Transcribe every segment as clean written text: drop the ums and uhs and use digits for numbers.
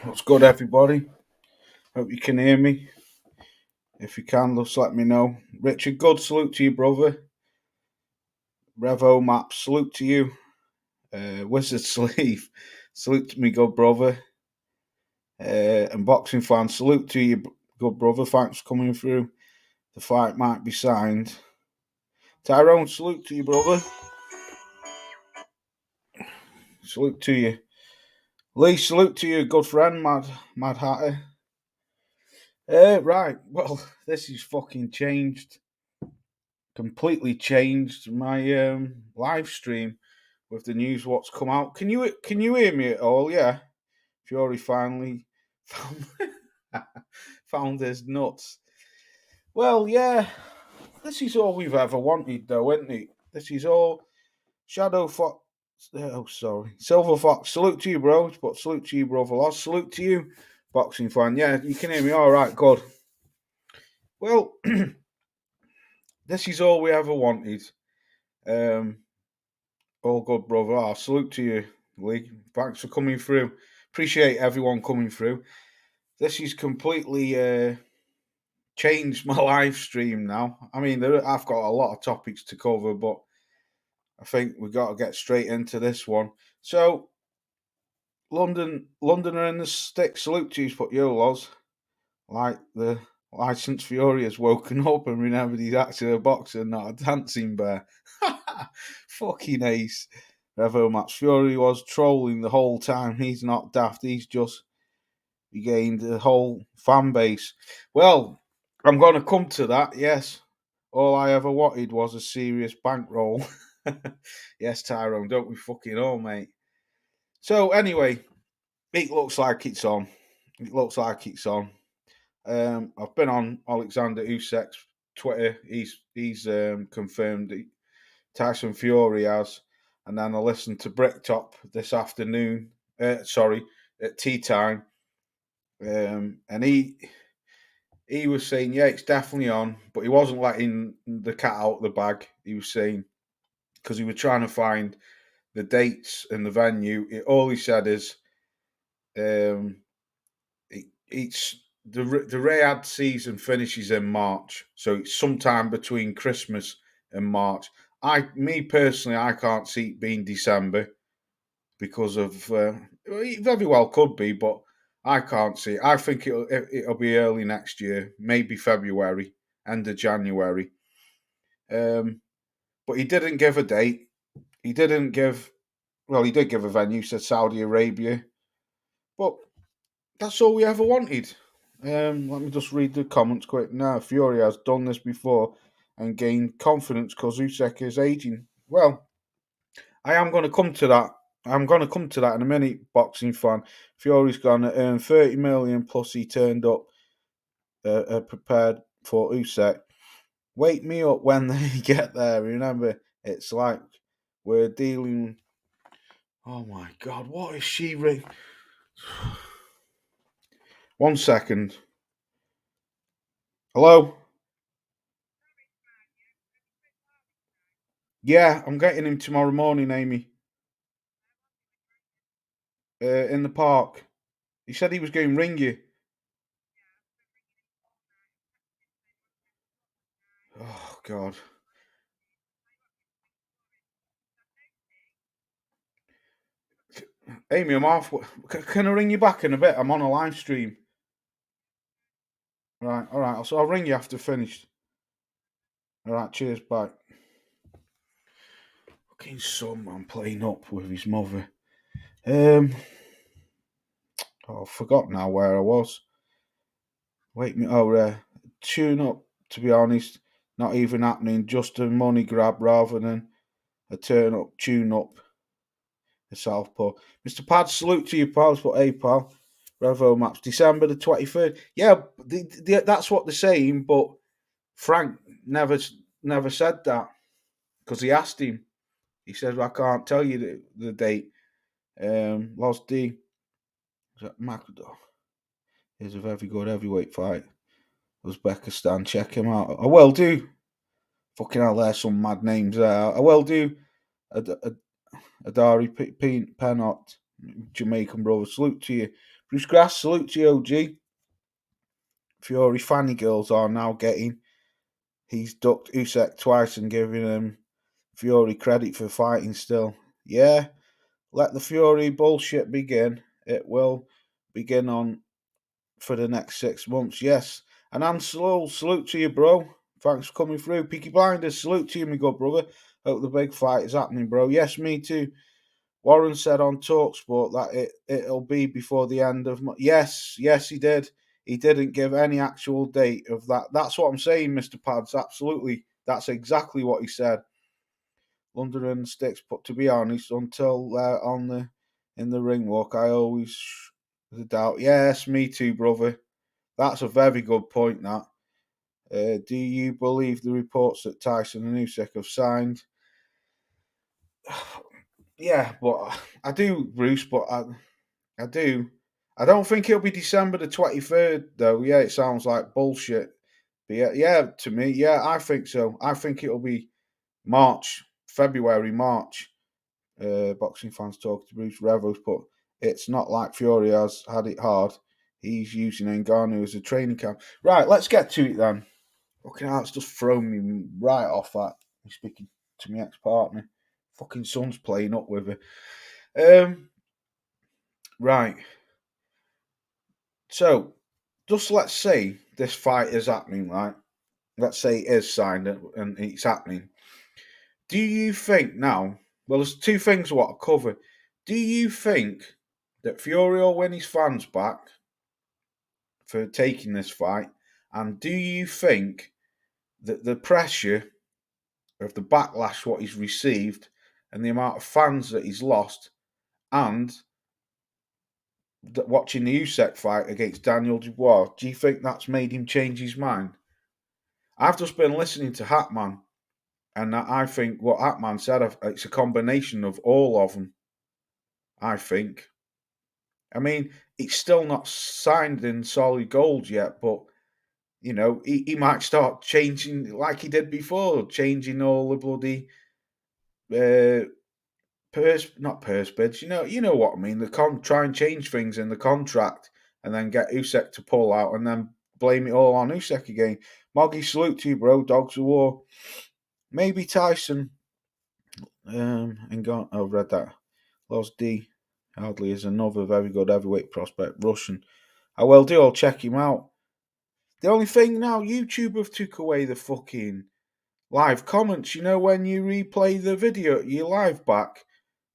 What's good, everybody? Hope you can hear me. If you can, just let me know. Richard, good salute to you, brother. Revo Map, salute to you. Wizard Sleeve, salute to me, good brother. And Boxing Fan, salute to you, good brother. Thanks for coming through. The fight might be signed. Tyrone, salute to you, brother. Salute to you. Lee, salute to you, good friend, Mad Hatter. Right, well, this is fucking changed. Completely changed my live stream with the news what's come out. Can you hear me at all? Yeah, Fury finally found, found his nuts. Well, yeah, this is all we've ever wanted, though, isn't it? This is all Shadow Fox. Oh, sorry, Silver Fox. Salute to you, bro. But salute to you, brother. Lost. Salute to you, boxing fan. Yeah, you can hear me. All right, good. Well, this is all we ever wanted. Um, All good, brother. Salute to you, Lee. Thanks for coming through. Appreciate everyone coming through. This is completely changed my live stream now. I mean, I've got a lot of topics to cover, but I think we've got to get straight into this one. So, Londoner in the stick. Salute to you, but yo, Loz. Like the licensed Fury has woken up and remembered he's actually a boxer, not a dancing bear. Fucking ace. Revo Max Fury was trolling the whole time. He's not daft. He's just regained the whole fan base. Well, I'm going to come to that. Yes, all I ever wanted was a serious bankroll. Yes, Tyrone, don't we fucking all, mate. So anyway, it looks like it's on. It looks like it's on. I've been on Alexander Usyk's Twitter. He's confirmed that Tyson Fury has, and then I listened to Bricktop this afternoon. Sorry, at tea time, and he was saying, yeah, it's definitely on, but he wasn't letting the cat out of the bag. He was saying because he was trying to find the dates and the venue. All he said is, um, it's the Riyadh season finishes in March, so it's sometime between Christmas and March. Me personally, I can't see it being December because of it very well could be, but I can't see it. I think it'll be early next year, maybe February, end of January. Um, but he didn't give a date. He didn't give. Well, he did give a venue. Said Saudi Arabia, but that's all we ever wanted. Let me just read the comments quick. Now, Fury has done this before and gained confidence because Usyk is aging. Well, I am going to come to that. I'm going to come to that in a minute, boxing fan. Fury's going to earn 30 million plus he turned up prepared for Usyk. Wake me up when they get there. Remember, it's like we're dealing. Oh my God, what is she ring? 1 second. Hello? Yeah, I'm getting him tomorrow morning, Amy. In the park. He said he was going to ring you. Oh God, Amy, I'm off. Can I ring you back in a bit? I'm on a live stream. Right, all right. So I'll ring you after finished. All right, cheers, bye. Fucking son, man, playing up with his mother. I forgot now where I was. Wait me. Oh, tune up. To be honest, not even happening. Just a money grab rather than a turn up, tune up. The Southpaw. Mr. Pad, salute to you, pals. But hey, pal, Revo Maps, December the 23rd. Yeah, that's what they're saying. But Frank never said that because he asked him. He said, "I can't tell you the date." Los D. Macador is a very good heavyweight fight. Uzbekistan, check him out. I will do. Fucking hell, there's some mad names there. I will do. Adari Penot, Jamaican brother. Salute to you. Bruce Grass, salute to you, OG. Fury fanny girls are now getting. He's ducked Usyk twice and giving him Fury credit for fighting still. Yeah, let the Fury bullshit begin. It will begin on for the next 6 months, yes. And Ansel, salute to you, bro. Thanks for coming through. Peaky Blinders, salute to you, my good brother. Hope the big fight is happening, bro. Yes, me too. Warren said on Talksport that it'll be before the end of yes, he did. He didn't give any actual date of that. That's what I'm saying, Mr. Pads. Absolutely, that's exactly what he said. London and Sticks, but to be honest, until on the in the ring walk, I always the doubt. Yes, me too, brother. That's a very good point. That. Do you believe the reports that Tyson and Usyk have signed? Yeah, but I do, Bruce. But I do. I don't think it'll be December the 23rd, though. Yeah, it sounds like bullshit. But yeah, to me, yeah, I think so. I think it'll be March, February, March. Boxing fans talk to Bruce Revos, but it's not like Fury has had it hard. He's using Ngannou as a training camp. Right, let's get to it then. Fucking hell, it's just thrown me right off that. I'm speaking to my ex-partner. Fucking son's playing up with her. Right. So, just let's say this fight is happening, right? Let's say it is signed and it's happening. Do you think now? Well, there's two things I want to cover. Do you think that Fury will win his fans back for taking this fight? And do you think that the pressure of the backlash what he's received and the amount of fans that he's lost and watching the Usyk fight against Daniel Dubois, do you think that's made him change his mind? I've just been listening to Hatman, and I think what Hatman said, it's a combination of all of them. I think. I mean, it's still not signed in solid gold yet, but you know, he might start changing like he did before, changing all the bloody not purse bids. You know what I mean. Try and change things in the contract, and then get Usyk to pull out, and then blame it all on Usyk again. Moggy, salute to you, bro. Dogs of war. Maybe Tyson. And gone. Oh, read that. Los D. Hardly is another very good heavyweight prospect. Russian. I will do. I'll check him out. The only thing now, YouTube have took away the fucking live comments. You know when you replay the video, you live back.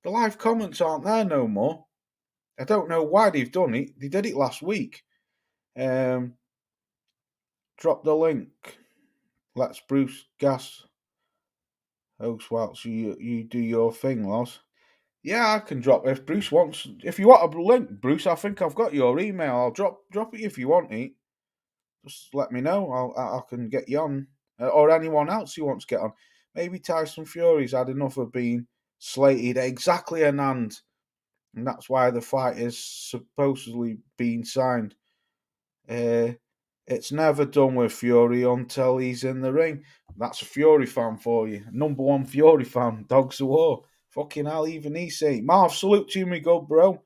The live comments aren't there no more. I don't know why they've done it. They did it last week. Drop the link. Let's Bruce Gas host whilst you do your thing, Loz. Yeah, I can drop if Bruce wants. If you want a link, Bruce, I think I've got your email. I'll drop it if you want it. Just let me know. I can get you on, or anyone else who wants to get on. Maybe Tyson Fury's had enough of being slated exactly Anand, and that's why the fight is supposedly being signed. It's never done with Fury until he's in the ring. That's a Fury fan for you. Number one Fury fan. Dogs of war. Fucking hell, even he say. Marv, salute to me, good bro.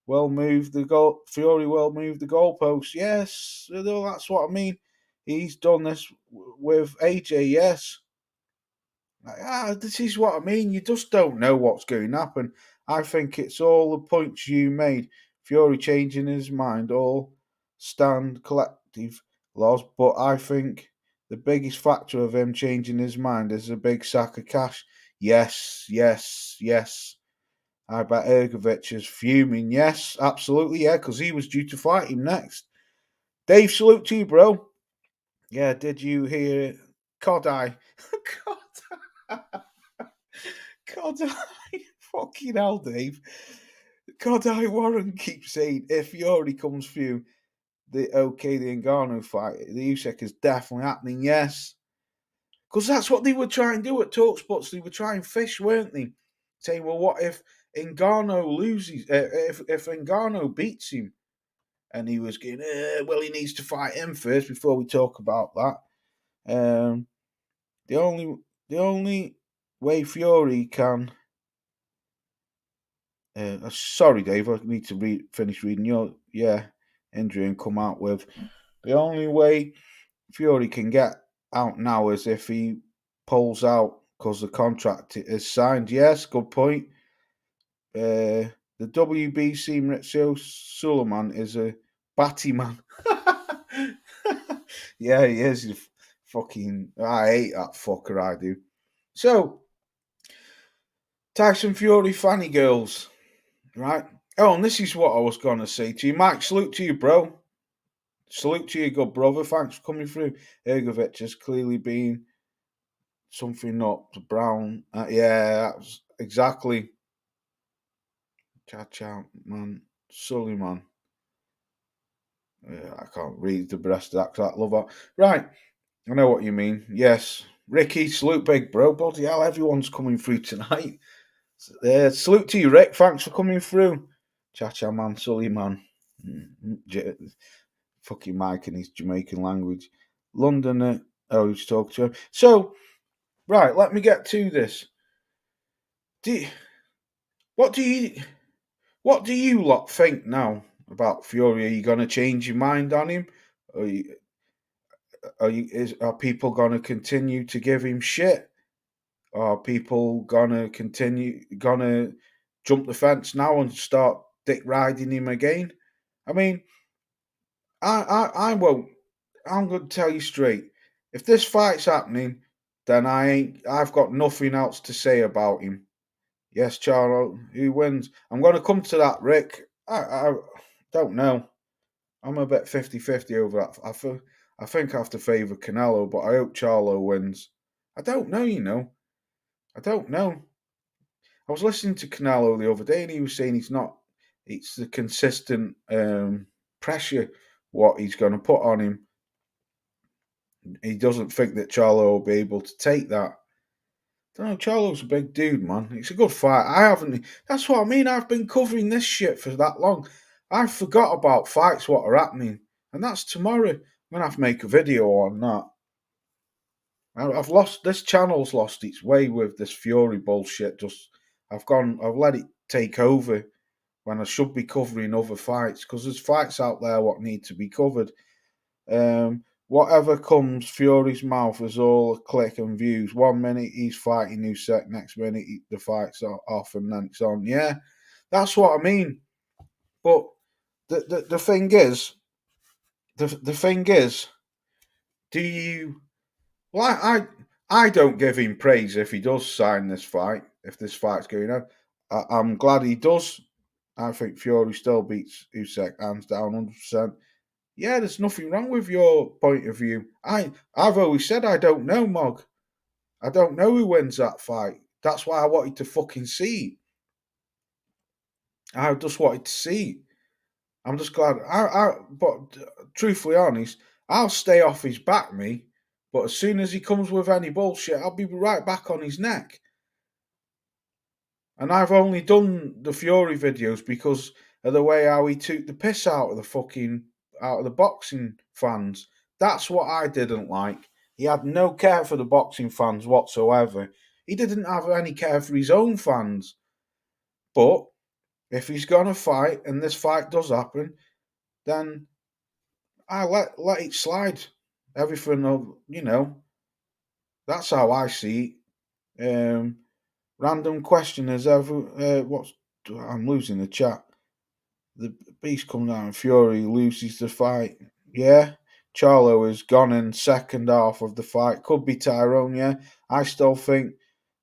Well moved the goal. Fury will move the goalpost. Yes, that's what I mean. He's done this with AJ. Yes. This is what I mean. You just don't know what's going to happen. I think it's all the points you made. Fury changing his mind, all stand collective laws. But I think the biggest factor of him changing his mind is a big sack of cash. Yes, yes, yes. I bet Ergovich is fuming. Yes, absolutely, yeah, because he was due to fight him next. Dave, salute to you, bro. Yeah, did you hear Codeye? Codeye. Codeye. Fucking hell, Dave. Codeye Warren keeps saying if Fury comes through the Ngannou fight, the Usyk is definitely happening, yes. Because that's what they were trying to do at Talkspots. They were trying fish, weren't they? Saying, well, what if Ngannou loses? If Ngannou beats him, and he was going, well, he needs to fight him first before we talk about that. The only way Fury can Sorry, Dave. I need to finish reading your injury and come out with the only way Fury can get out now is if he pulls out because the contract is signed. Yes, good point. The WBC Maurizio Suleiman is a batty man. Yeah, he is. Fucking, I hate that fucker. I do. So, Tyson Fury fanny girls, right? Oh, and this is what I was gonna say to you, Mike. Salute to you, bro. Salute to you, good brother. Thanks for coming through. Ergovic has clearly been something up to Brown. Yeah, that's exactly. Cha man, Suleiman. I can't read the rest of that because I love that. Right, I know what you mean. Yes, Ricky, salute big bro. Bloody hell, everyone's coming through tonight. Salute to you, Rick. Thanks for coming through. Cha man, Suleiman. Fucking Mike and his Jamaican language. London. He's talking to him. So, right, let me get to this. Do what do you what do you lot think now about Fury? Are you going to change your mind on him? Are you, are people going to continue to give him shit? Are people gonna jump the fence now and start dick riding him again? I mean, I won't. I'm going to tell you straight. If this fight's happening, then I've got nothing else to say about him. Yes, Charlo, who wins? I'm going to come to that, Rick. I don't know. I'm a bit 50-50 over that. I think I have to favour Canelo, but I hope Charlo wins. I don't know, you know. I don't know. I was listening to Canelo the other day, and he was saying it's the consistent pressure what he's going to put on him. He doesn't think that Charlo will be able to take that. I don't know, Charlo's a big dude, man. It's a good fight. I haven't. That's what I mean. I've been covering this shit for that long. I forgot about fights what are happening, and that's tomorrow. I'm gonna have to make a video on that. I've lost this channel's lost its way with this Fury bullshit. I've let it take over when I should be covering other fights because there's fights out there what need to be covered. Whatever comes Fury's mouth is all a click and views. 1 minute he's fighting Usyk, next minute the fight's off and then it's on. Yeah, that's what I mean. But the thing is, the thing is, do you? Well, I don't give him praise if he does sign this fight. If this fight's going on, I'm glad he does. I think Fury still beats Usyk hands down 100%. Yeah, there's nothing wrong with your point of view. I've always said I don't know, Mog. I don't know who wins that fight. That's why I wanted to fucking see. I just wanted to see. I'm just glad. But truthfully honest, I'll stay off his back, me. But as soon as he comes with any bullshit, I'll be right back on his neck. And I've only done the Fury videos because of the way how he took the piss out of the boxing fans. That's what I didn't like. He had no care for the boxing fans whatsoever. He didn't have any care for his own fans. But if he's gonna fight and this fight does happen, then I let it slide. Everything, that's how I see it. Random question is what's I'm losing the chat. The beast comes out and Fury loses the fight. Yeah. Charlo is gone in second half of the fight. Could be Tyrone, yeah. I still think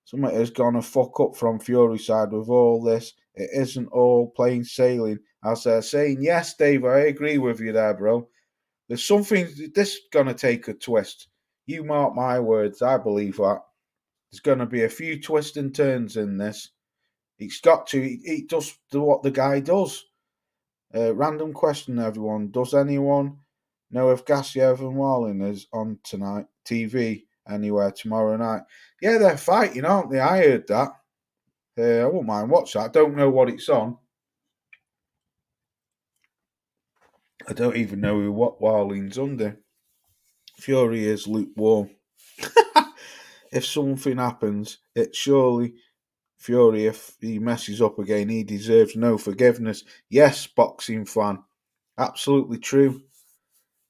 something has gone a fuck up from Fury's side with all this. It isn't all plain sailing. As they're saying, yes, Dave, I agree with you there, bro. There's something, this gonna take a twist. You mark my words, I believe that. There's gonna be a few twists and turns in this. He's got to, he does what the guy does. Random question, everyone. Does anyone know if Gassiev and Walling is on tonight, TV, anywhere tomorrow night? Yeah, they're fighting, aren't they? I heard that. I won't mind watching that. I don't know what it's on. I don't even know what Walling's under. Fury is lukewarm. If something happens, it surely Fury, if he messes up again, he deserves no forgiveness. Yes, boxing fan, absolutely true.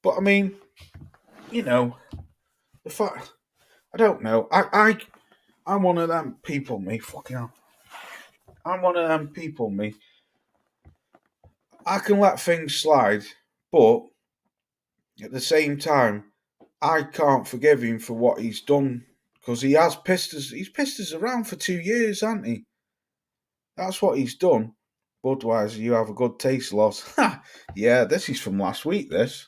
But I mean, you know, the fact I don't know. I'm one of them people. Me fucking hell. I'm one of them people. Me. I can let things slide, but at the same time, I can't forgive him for what he's done because he has pissed us. He's pissed us around for 2 years, hasn't he? That's what he's done. Budweiser, you have a good taste, loss. Ha! Yeah, this is from last week. This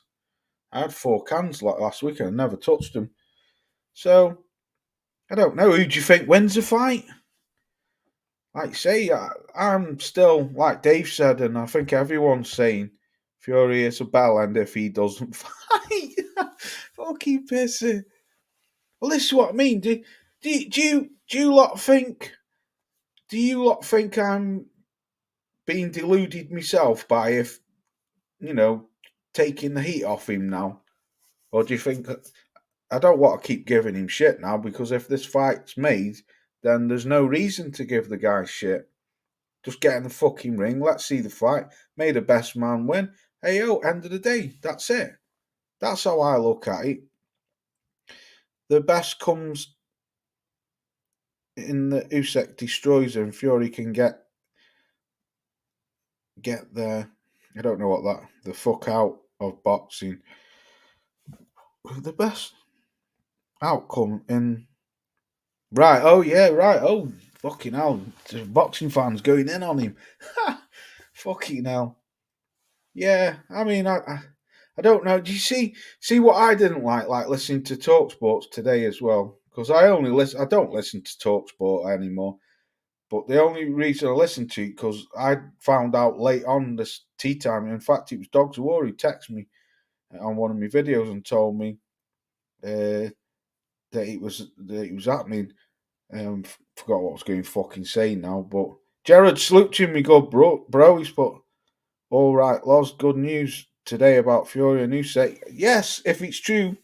I had 4 cans like last week and I never touched them. So I don't know. Who do you think wins the fight? Like say, I'm still like Dave said, and I think everyone's saying Fury is a bell end if he doesn't fight. Fucking pissy. Well, this is what I mean. Do you lot think? Do you lot think I'm being deluded myself by if taking the heat off him now, or do you think I don't want to keep giving him shit now because if this fight's made, then there's no reason to give the guy shit. Just get in the fucking ring. Let's see the fight. May the best man win. Hey yo, end of the day. That's it. That's how I look at it. The best comes in the Usyk destroys him. Fury can get the I don't know what the fuck out of boxing. The best outcome in right. Oh yeah, right. Oh fucking hell! The boxing fans going in on him. Fucking hell. Yeah, I mean, I don't know. Do you see what I didn't like listening to Talksports today as well? Because I only listen. I don't listen to Talksport anymore. But the only reason I listened to it because I found out late on this tea time. In fact, it was Dogs of War who texted me on one of my videos and told me that it was happening. Forgot what I was going to fucking say now. But Jared, salute to me, good bro. He's put all right, Loz, good news today about Fury and Usyk. Yes, if it's true.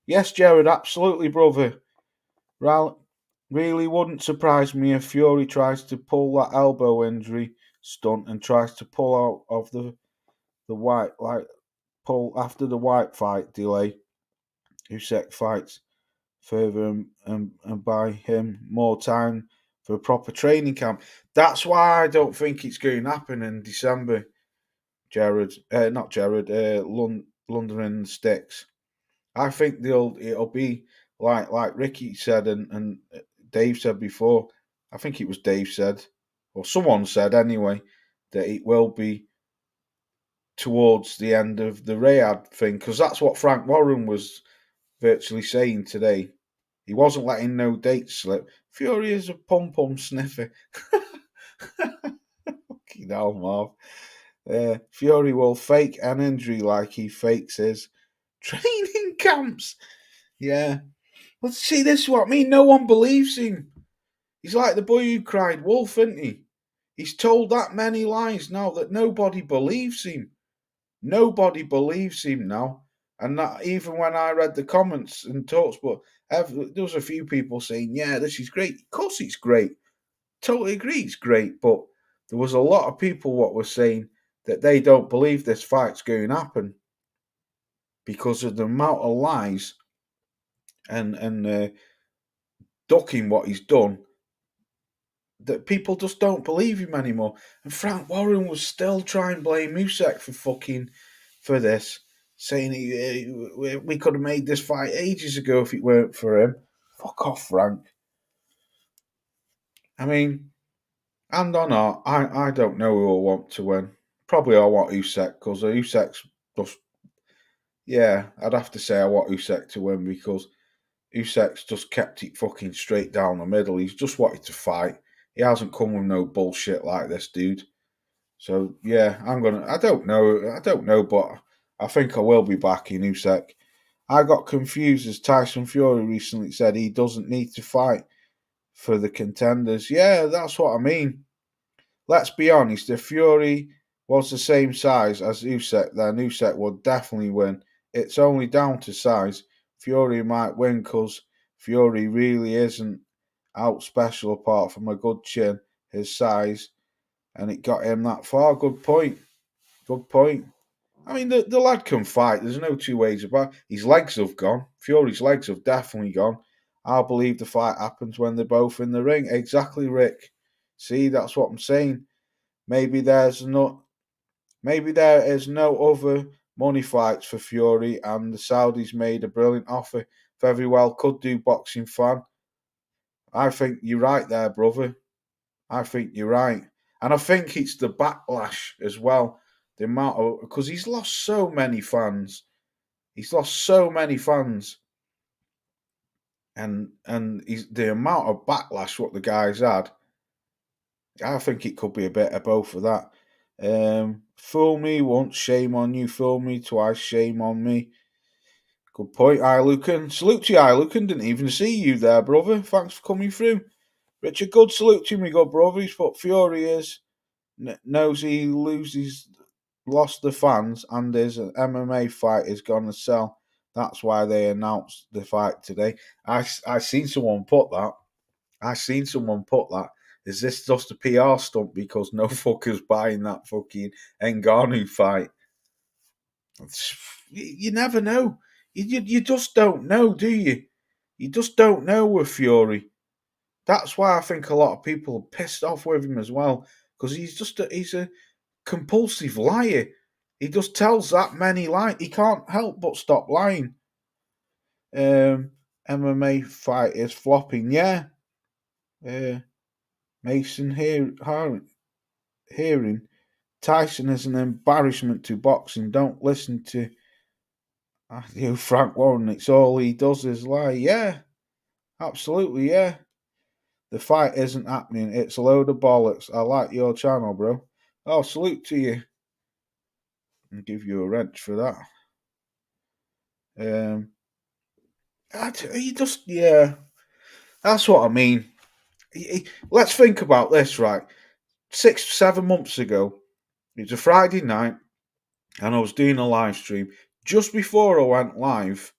Yes, Jared, absolutely, brother. Really wouldn't surprise me if Fury tries to pull that elbow injury stunt and tries to pull out of the white, like pull after the white fight delay. Usyk fights further and buy him more time for a proper training camp. That's why I don't think it's going to happen in December. Not Jared, London and Sticks. I think it'll be like Ricky said and Dave said before. I think it was Dave said, or someone said anyway, that it will be towards the end of the Riyadh thing because that's what Frank Warren was virtually saying today. He wasn't letting no dates slip. Fury is a pom sniffer. Fucking hell, Marv. Fury will fake an injury like he fakes his training camps. Yeah. Well, see, this is what I mean. No one believes him. He's like the boy who cried wolf, isn't he? He's told that many lies now that nobody believes him. Nobody believes him now. And that even when I read the comments and talks, but there was a few people saying, yeah, this is great. Of course it's great. Totally agree it's great. But there was a lot of people what were saying that they don't believe this fight's going to happen because of the amount of lies and ducking what he's done that people just don't believe him anymore. And Frank Warren was still trying to blame Usyk for this, saying we could have made this fight ages ago if it weren't for him. Fuck off, Frank. I mean, and or not, I don't know who I want to win. Probably I want Usyk because Usyk's just yeah. I'd have to say I want Usyk to win because Usyk's just kept it fucking straight down the middle. He's just wanted to fight. He hasn't come with no bullshit like this, dude. So yeah, I don't know, but I think I will be back in Usyk. I got confused as Tyson Fury recently said he doesn't need to fight for the contenders. Yeah, that's what I mean. Let's be honest, if Fury was the same size as Usyk, then Usyk would definitely win. It's only down to size. Fury might win because Fury really isn't out special apart from a good chin, his size, and it got him that far. Good point. Good point. I mean, the lad can fight. There's no two ways about it. His legs have gone. Fury's legs have definitely gone. I believe the fight happens when they're both in the ring. Exactly, Rick. See, that's what I'm saying. Maybe there's not. Maybe there is no other money fights for Fury, and the Saudis made a brilliant offer. Very well could do, boxing fan. I think you're right there, brother. I think you're right. And I think it's the backlash as well. The amount of, because he's lost so many fans. He's lost so many fans. And he's, the amount of backlash what the guy's had, I think it could be a bit of both of that. Fool me once, shame on you. Fool me twice, shame on me. Good point, Ilukan. Salute to you, Ilukan. Didn't even see you there, brother. Thanks for coming through. Richard, good salute to you, my good brother. He's put Fury is knows he loses, lost the fans, and his MMA fight is going to sell. That's why they announced the fight today. I seen someone put that. I seen someone put that. Is this just a PR stunt because no fucker's buying that fucking Ngannou fight? You never know. You just don't know, do you? You just don't know with Fury. That's why I think a lot of people are pissed off with him as well, because he's a compulsive liar. He just tells that many lies. He can't help but stop lying. MMA fight is flopping. Yeah. Mason hearing Tyson is an embarrassment to boxing. Don't listen to Frank Warren. It's all he does is lie. Yeah, absolutely. Yeah. The fight isn't happening. It's a load of bollocks. I like your channel, bro. Oh, salute to you. And give you a wrench for that. He just, yeah. That's what I mean. Let's think about this, right? 6, 7 months ago, it was a Friday night, and I was doing a live stream. Just before I went live,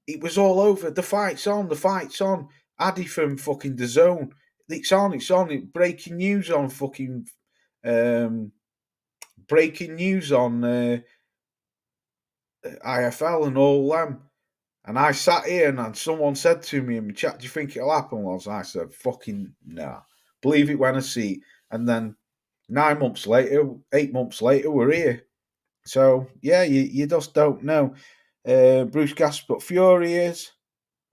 it was all over. The fight's on. The fight's on. Addy from fucking The Zone. It's on. It's on. Breaking news on fucking. Breaking news on IFL and all them. And I sat here and someone said to me in the chat, "Do you think it'll happen?" I said, "Fucking nah." Believe it when I see it. And then 9 months later, 8 months later, we're here. So yeah, you just don't know. Bruce Gasp, but Fury is.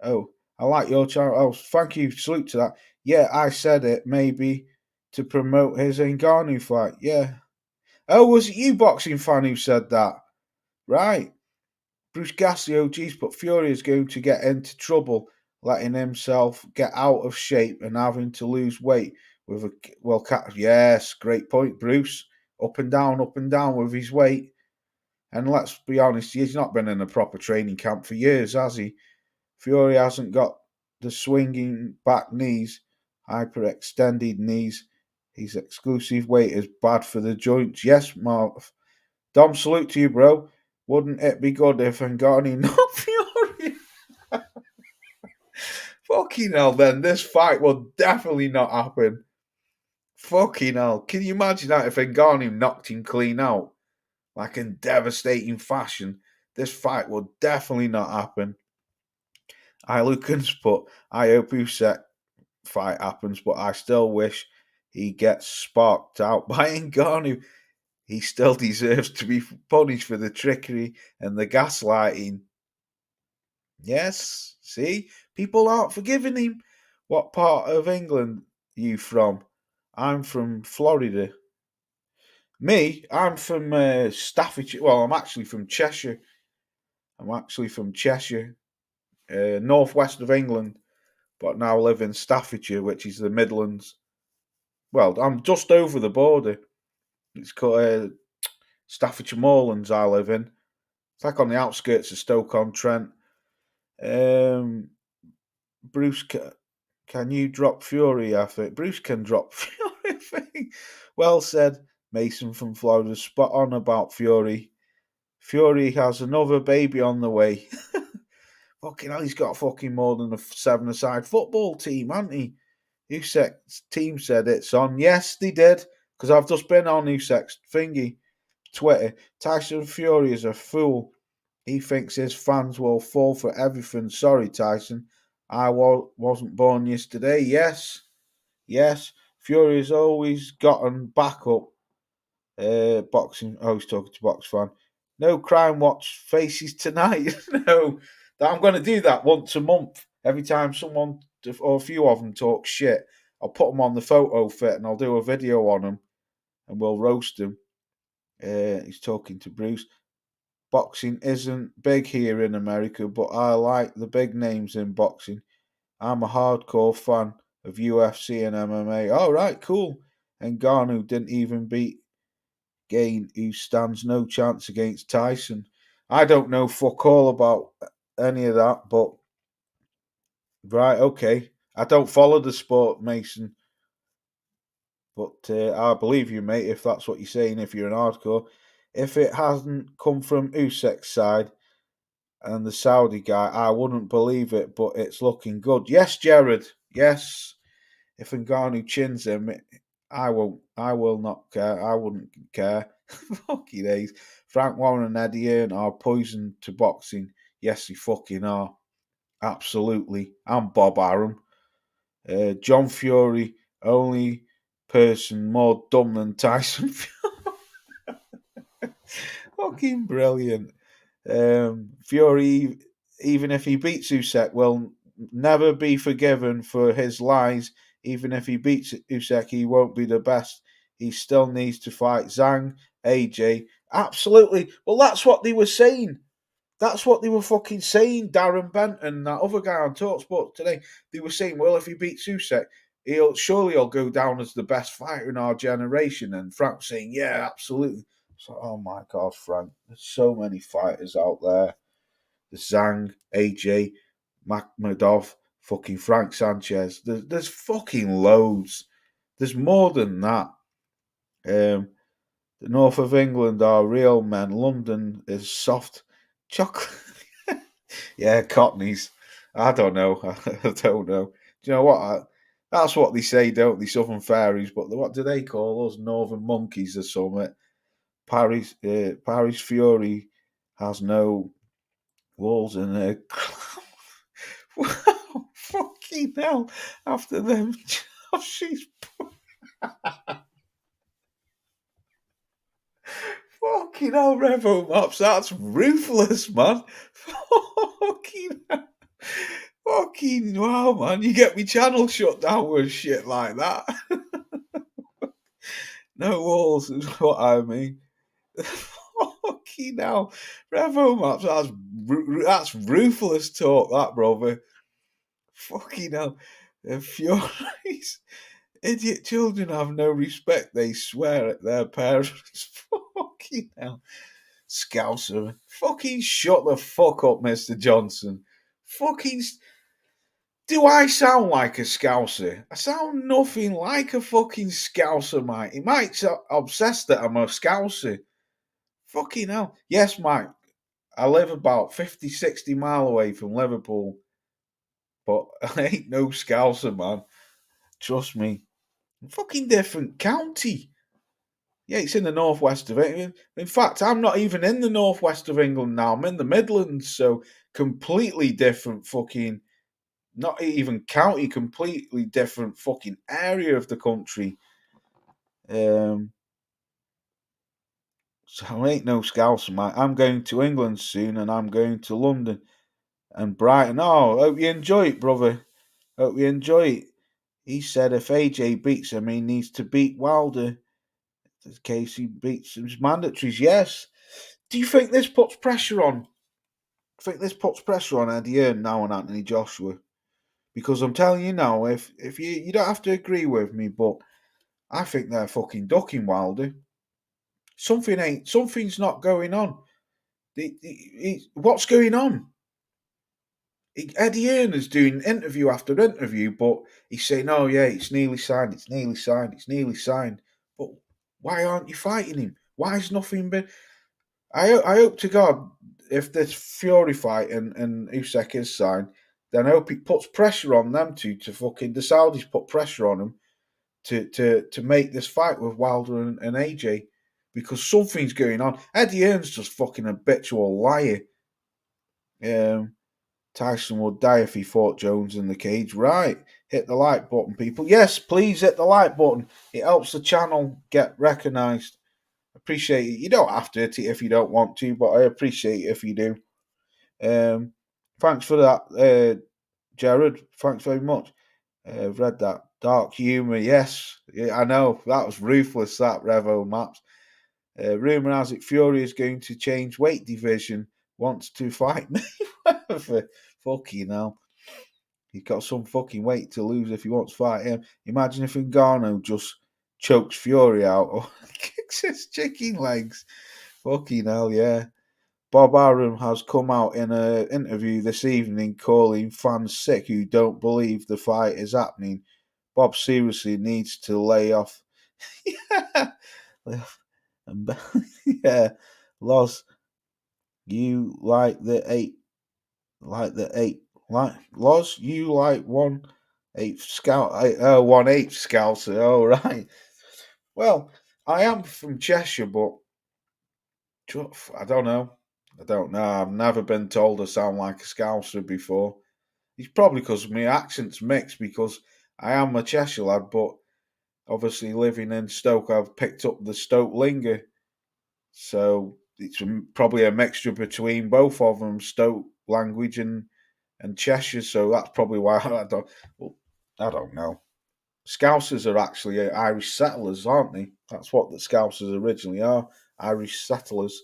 Oh, I like your channel. Oh, thank you. Salute to that. Yeah, I said it maybe to promote his Ngannou fight. Yeah. Oh, was it you, boxing fan, who said that? Right. Bruce Gasly, OG's, but Fury is going to get into trouble letting himself get out of shape and having to lose weight with a yes, great point, Bruce. Up and down with his weight. And let's be honest, he's not been in a proper training camp for years, has he? Fury hasn't got the swinging back knees, hyperextended knees. His exclusive weight is bad for the joints. Yes, Marv. Dom, salute to you, bro. Wouldn't it be good if Ngannou not Fury? Fucking hell, then. This fight will definitely not happen. Fucking hell. Can you imagine that if Ngannou knocked him clean out? Like in devastating fashion. This fight will definitely not happen. I Lucans, but I hope Usyk fight happens, but I still wish he gets sparked out by Ngannou. He still deserves to be punished for the trickery and the gaslighting. Yes, see? People aren't forgiving him. What part of England are you from? I'm from Florida. Me? I'm from Staffordshire. Well, I'm actually from Cheshire. Northwest of England, but now live in Staffordshire, which is the Midlands. Well, I'm just over the border. It's called Staffordshire Moorlands I live in. It's like on the outskirts of Stoke-on-Trent. Bruce, can you drop Fury? I think Bruce can drop Fury. Well said, Mason from Florida. Spot on about Fury. Fury has another baby on the way. Fucking hell, he's got fucking more than a seven-a-side football team, hasn't he? Usak's team said it's on. Yes, they did, because I've just been on Usak's thingy, Twitter. Tyson Fury is a fool. He thinks his fans will fall for everything. Sorry, Tyson. I wasn't born yesterday. Yes, yes. Fury has always gotten backup. Boxing. Oh, he's talking to Box Fan. No crime watch faces tonight. No, I'm going to do that once a month. Every time someone or a few of them talk shit, I'll put them on the photo fit and I'll do a video on them and we'll roast them. He's talking to Bruce. Boxing isn't big here in America, but I like the big names in boxing. I'm a hardcore fan of UFC and MMA. All right, cool. And Ngannou didn't even beat Gain, who stands no chance against Tyson. I don't know fuck all about any of that, but right, okay. I don't follow the sport, Mason, but I believe you, mate, if that's what you're saying, if you're an hardcore. If it hasn't come from Usyk's side and the Saudi guy, I wouldn't believe it, but it's looking good. Yes, Jared, yes. If Ngannou chins him, I won't. I will not care. I wouldn't care. Fucking days. Frank Warren and Eddie Hearn are poison to boxing. Yes, they fucking are. Absolutely. I'm Bob Arum. John Fury, only person more dumb than Tyson. Fucking brilliant. Fury, even if he beats Usyk, will never be forgiven for his lies. Even if he beats Usyk, he won't be the best. He still needs to fight Zhang, AJ. Absolutely. Well, that's what they were saying. That's what they were fucking saying. Darren Benton, that other guy on Talksport today, they were saying, well, if he beats Usyk, he'll go down as the best fighter in our generation. And Frank saying, yeah, absolutely. So, oh my God, Frank, there's so many fighters out there. There's Zhang, AJ, Makhmedov, fucking Frank Sanchez. There's fucking loads. There's more than that. The north of England are real men. London is soft chocolate. Yeah, Cockneys. I don't know. I don't know. Do you know what? That's what they say, don't they? Southern fairies. But what do they call us? Northern monkeys or something. Paris Fury has no walls in there. Wow, fucking hell. After them, she's fucking hell, Revo Mops. That's ruthless, man. Fucking hell. Fucking wow, man. You get me channel shut down with shit like that. No walls is what I mean. Fucking hell. Revo Maps, that's ruthless talk, that, brother. Fucking hell. Furies. Idiot children have no respect. They swear at their parents. Fucking hell. Scouser. Fucking shut the fuck up, Mr. Johnson. Fucking. Do I sound like a Scouser? I sound nothing like a fucking Scouser, mate. He might obsessed that I'm a Scouser. Fucking hell. Yes, mate. I live about 50, 60 mile away from Liverpool. But I ain't no Scouser, man. Trust me. Fucking different county. Yeah, it's in the northwest of England. In fact, I'm not even in the northwest of England now. I'm in the Midlands, so completely different fucking, not even county, completely different fucking area of the country. So I ain't no Scouser, mate. I'm going to England soon, and I'm going to London and Brighton. Oh, hope you enjoy it, brother. Hope you enjoy it. He said if AJ beats him, he needs to beat Wilder. In case he beats his mandatories, yes. Do you think this puts pressure on? I think this puts pressure on Eddie Hearn now and Anthony Joshua. Because I'm telling you now, if you don't have to agree with me, but I think they're fucking ducking Wilder. Something's not going on. What's going on? Eddie Hearn is doing interview after interview, but he's saying, "Oh yeah, it's nearly signed, it's nearly signed, it's nearly signed." But why aren't you fighting him? Why has nothing been? I hope to God if this Fury fight and Usyk is signed, then I hope it puts pressure on them to fucking the Saudis put pressure on them to make this fight with Wilder and AJ because something's going on. Eddie Hearn's just fucking habitual liar. Um, Tyson would die if he fought Jones in the cage. Right. Hit the like button, people. Yes, please hit the like button. It helps the channel get recognised. Appreciate it. You don't have to hit it if you don't want to, but I appreciate it if you do. Thanks for that, Jared. Thanks very much. I've read that. Dark humour, yes. Yeah, I know. That was ruthless, that Revo Maps. Rumour has it Fury is going to change weight division, wants to fight me. Fucking hell. He's got some fucking weight to lose if he wants to fight him. Imagine if Ngannou just chokes Fury out or kicks his chicken legs. Fucking hell, yeah. Bob Arum has come out in an interview this evening calling fans sick who don't believe the fight is happening. Bob seriously needs to lay off. Yeah. Loz, you like the eight. Loz, you like 1/8 scout. 1/8 scouser. Oh, right. Well, I am from Cheshire, but I don't know. I've never been told I sound like a Scouser before. It's probably because my accent's mixed because I am a Cheshire lad, but obviously living in Stoke, I've picked up the Stoke lingo. So it's probably a mixture between both of them, Stoke language and Cheshire. So that's probably why I don't know. Scousers are actually Irish settlers, aren't they? That's what the Scousers originally are, Irish settlers.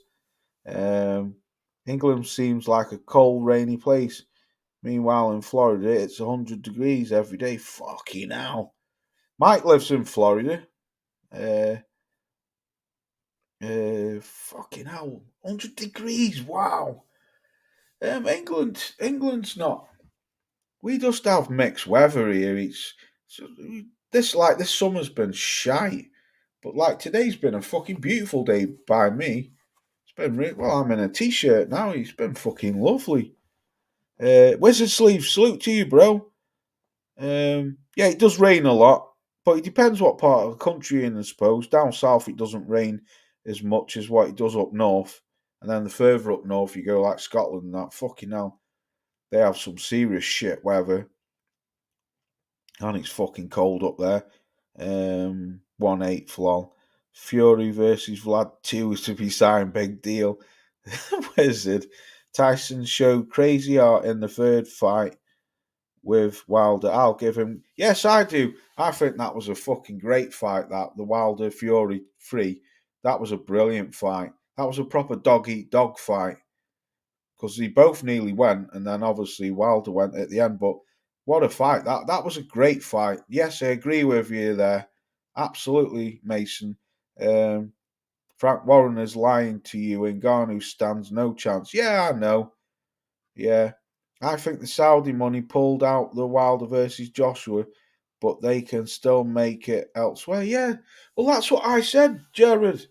England seems like a cold, rainy place. Meanwhile, in Florida, it's 100 degrees every day. Fucking hell. Mike lives in Florida. Fucking hell. 100 degrees. Wow. England's not. We just have mixed weather here. This summer's been shite. But like today's been a fucking beautiful day by me. It's been well. I'm in a t-shirt now. It's been fucking lovely. Wizard Sleeve, salute to you, bro. Yeah, it does rain a lot, but it depends what part of the country you're in, I suppose. Down south, it doesn't rain as much as what it does up north. And then the further up north you go, like Scotland and that, fucking hell, they have some serious shit weather. And it's fucking cold up there. 1/8 lol. Fury versus Vlad 2 is to be signed, big deal. Wizard. Tyson showed crazy art in the third fight with Wilder. I'll give him. Yes, I do. I think that was a fucking great fight. The Wilder Fury 3. That was a brilliant fight. That was a proper dog eat dog fight because they both nearly went, and then obviously Wilder went at the end. But what a fight! That was a great fight. Yes, I agree with you there. Absolutely, Mason. Frank Warren is lying to you. Ngannou stands no chance. Yeah, I know. Yeah. I think the Saudi money pulled out the Wilder versus Joshua, but they can still make it elsewhere. Yeah. Well, that's what I said, Jared.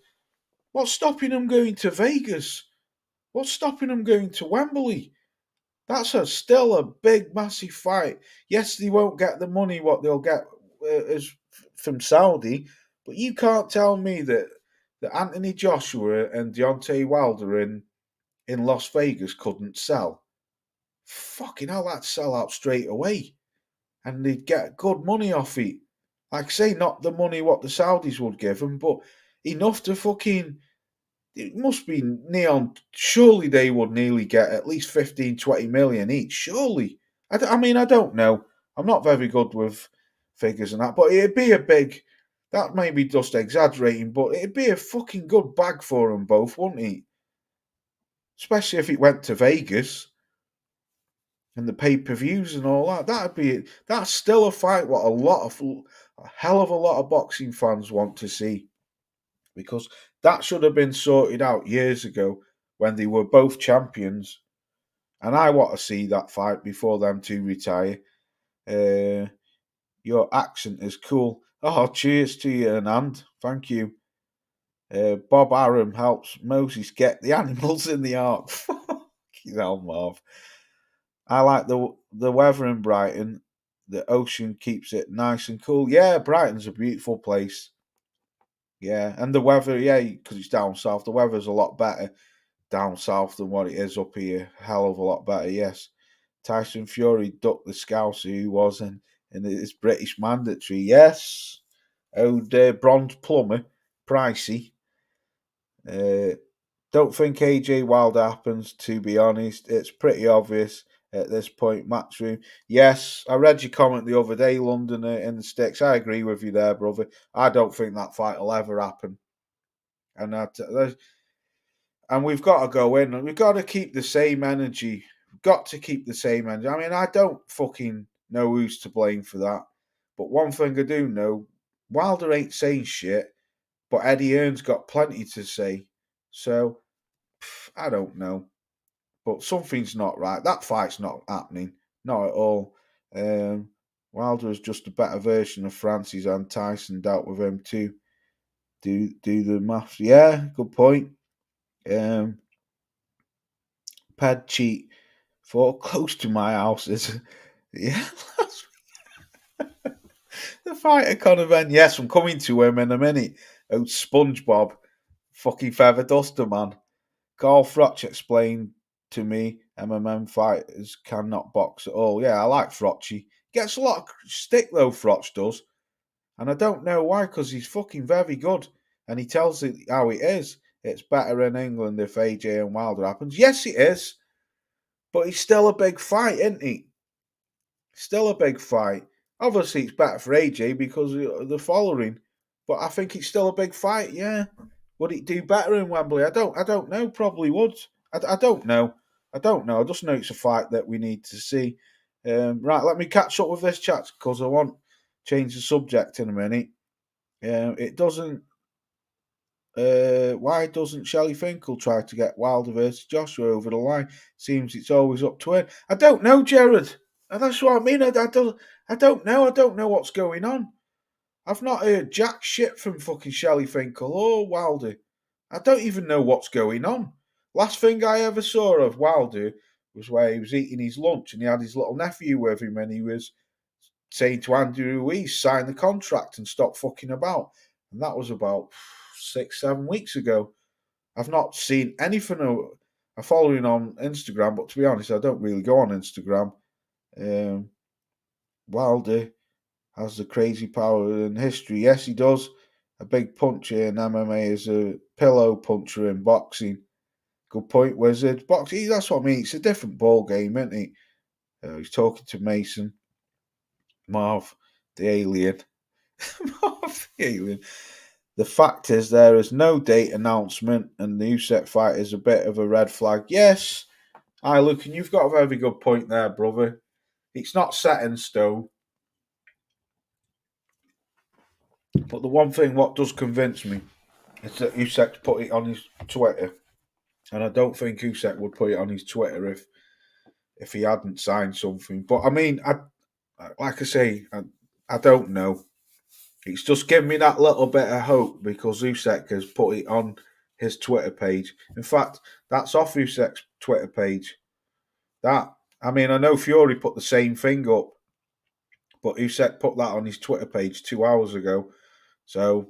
What's stopping them going to Vegas? What's stopping them going to Wembley? That's still a big, massive fight. Yes, they won't get the money what they'll get from Saudi, but you can't tell me that Anthony Joshua and Deontay Wilder in Las Vegas couldn't sell. Fucking hell, that'd sell out straight away. And they'd get good money off it. Like I say, not the money what the Saudis would give them, but enough to fucking. It must be neon. Surely they would nearly get at least 15, 20 million each. Surely. I mean, I don't know. I'm not very good with figures and that, but it'd be a big. That may be just exaggerating, but it'd be a fucking good bag for them both, wouldn't it? Especially if it went to Vegas and the pay-per-views and all that. That's still a fight what a hell of a lot of boxing fans want to see. Because that should have been sorted out years ago when they were both champions. And I want to see that fight before them two retire. Your accent is cool. Oh, cheers to you, Anand. Thank you. Bob Arum helps Moses get the animals in the ark. You know, Marv. I like the weather in Brighton. The ocean keeps it nice and cool. Yeah, Brighton's a beautiful place. Yeah, and the weather, yeah, because it's down south. The weather's a lot better down south than what it is up here. Hell of a lot better. Yes, Tyson Fury ducked the Scouser who was in his British mandatory. Yes, bronze plumber, pricey. Uh, don't think AJ Wilder happens, to be honest. It's pretty obvious at this point. Matchroom. Yes, I read your comment the other day, London in the sticks. I agree with you there, brother. I don't think that fight will ever happen. And and we've got to go in and we've got to keep the same energy. We've got to keep the same energy. I mean, I don't fucking know who's to blame for that. But one thing I do know, Wilder ain't saying shit, but Eddie Hearn's got plenty to say. So I don't know, but something's not right. That fight's not happening, not at all. Um, Wilder is just a better version of Francis, and Tyson dealt with him too. Do the maths? Yeah, good point. Um, Ped cheat for close to my house is yeah. The fight at Conor Ben. Yes, I'm coming to him in a minute. Oh, SpongeBob, fucking feather duster man. Carl Froch explained to me MMM fighters cannot box at all. Yeah, I like Frochy. Gets a lot of stick though, Froch does. And I don't know why, because he's fucking very good. And he tells it how it is. It's better in England if AJ and Wilder happens. Yes, it is. But he's still a big fight, isn't he? Still a big fight. Obviously, it's better for AJ because of the following. But I think it's still a big fight, yeah. Would it do better in Wembley? I don't know. Probably would. I don't know. I don't know. I just know it's a fight that we need to see. Right, let me catch up with this chat because I want to change the subject in a minute. It doesn't. Why doesn't Shelley Finkel try to get Wilder versus Joshua over the line? Seems it's always up to him. I don't know, Jared. And that's what I mean. I don't know. I don't know what's going on. I've not heard jack shit from fucking Shelley Finkel or Wilder. I don't even know what's going on. Last thing I ever saw of Wilder was where he was eating his lunch and he had his little nephew with him and he was saying to Andrew Ruiz, sign the contract and stop fucking about. And that was about 6, 7 weeks ago. I've not seen anything. I follow him on Instagram, but to be honest, I don't really go on Instagram. Um, Wilder has the crazy power in history. Yes, he does. A big puncher in MMA is a pillow puncher in boxing. Good point, Wizard. Boxing, that's what I mean. It's a different ball game, isn't it? He's talking to Mason. Marv, the alien. Marv, the alien. The fact is, there is no date announcement, and the Usyk fight is a bit of a red flag. Yes, look, and you've got a very good point there, brother. It's not set in stone. But the one thing what does convince me is that Usyk put it on his Twitter, and I don't think Usyk would put it on his Twitter if he hadn't signed something. But I mean, like I say, I don't know. It's just given me that little bit of hope because Usyk has put it on his Twitter page. In fact, that's off Usyk's Twitter page. That I mean, I know Fury put the same thing up, but Usyk put that on his Twitter page 2 hours ago. So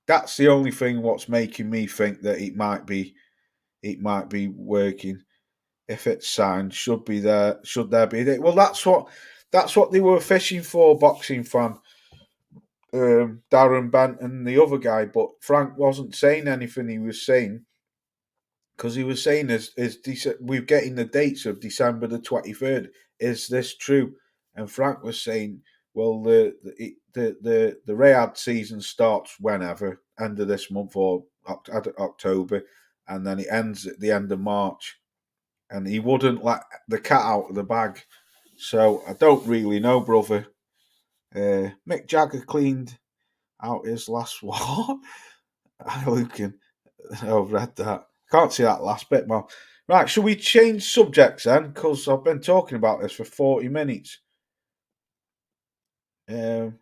that's the only thing what's making me think that it might be working. If it's signed, should be there. Should there be? Well, that's what they were fishing for, boxing fan. Darren Bent and the other guy, but Frank wasn't saying anything. He was saying because he was saying we're getting the dates of December the 23rd. Is this true? And Frank was saying, well, the Riyadh season starts whenever, end of this month or October, and then it ends at the end of March. And he wouldn't let the cat out of the bag. So I don't really know, brother. Mick Jagger cleaned out his last war. I looking. I've read that. Can't see that last bit, man. Right, shall we change subjects then? Because I've been talking about this for 40 minutes. Um,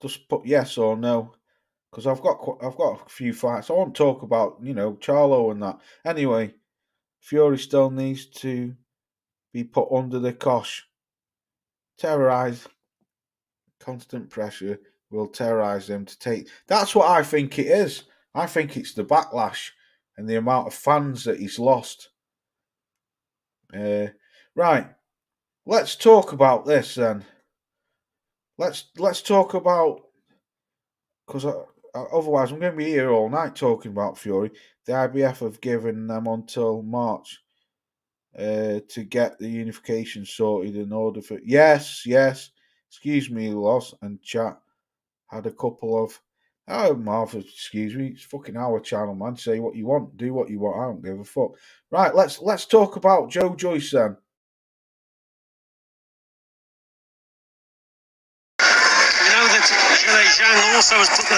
just put yes or no, because I've got a few fights. I want to talk about Charlo and that. Anyway, Fury still needs to be put under the cosh. Terrorise. Constant pressure will terrorise them to take. That's what I think it is. I think it's the backlash and the amount of fans that he's lost. Right. Let's talk about this then. Let's talk about, because otherwise I'm going to be here all night talking about Fury. The IBF have given them until March to get the unification sorted in order for. Yes. Excuse me, Loss and chat had a couple of. Oh, Martha, excuse me. It's fucking our channel, man. Say what you want, do what you want. I don't give a fuck. Right, let's talk about Joe Joyce then. Zhang also has put the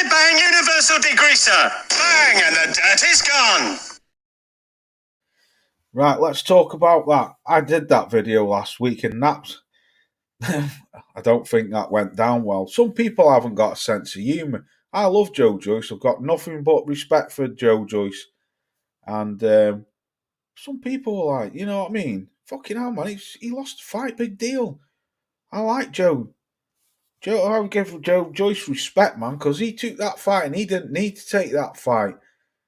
bang, universal degreaser. Bang, and the dirt is gone. Right, let's talk about that. I did that video last week and that's I don't think that went down well. Some people haven't got a sense of humour. I love Joe Joyce. I've got nothing but respect for Joe Joyce. And some people are like, you know what I mean? Fucking hell, man. He lost the fight, big deal. I like Joe. I would give Joe Joyce respect, man, because he took that fight and he didn't need to take that fight.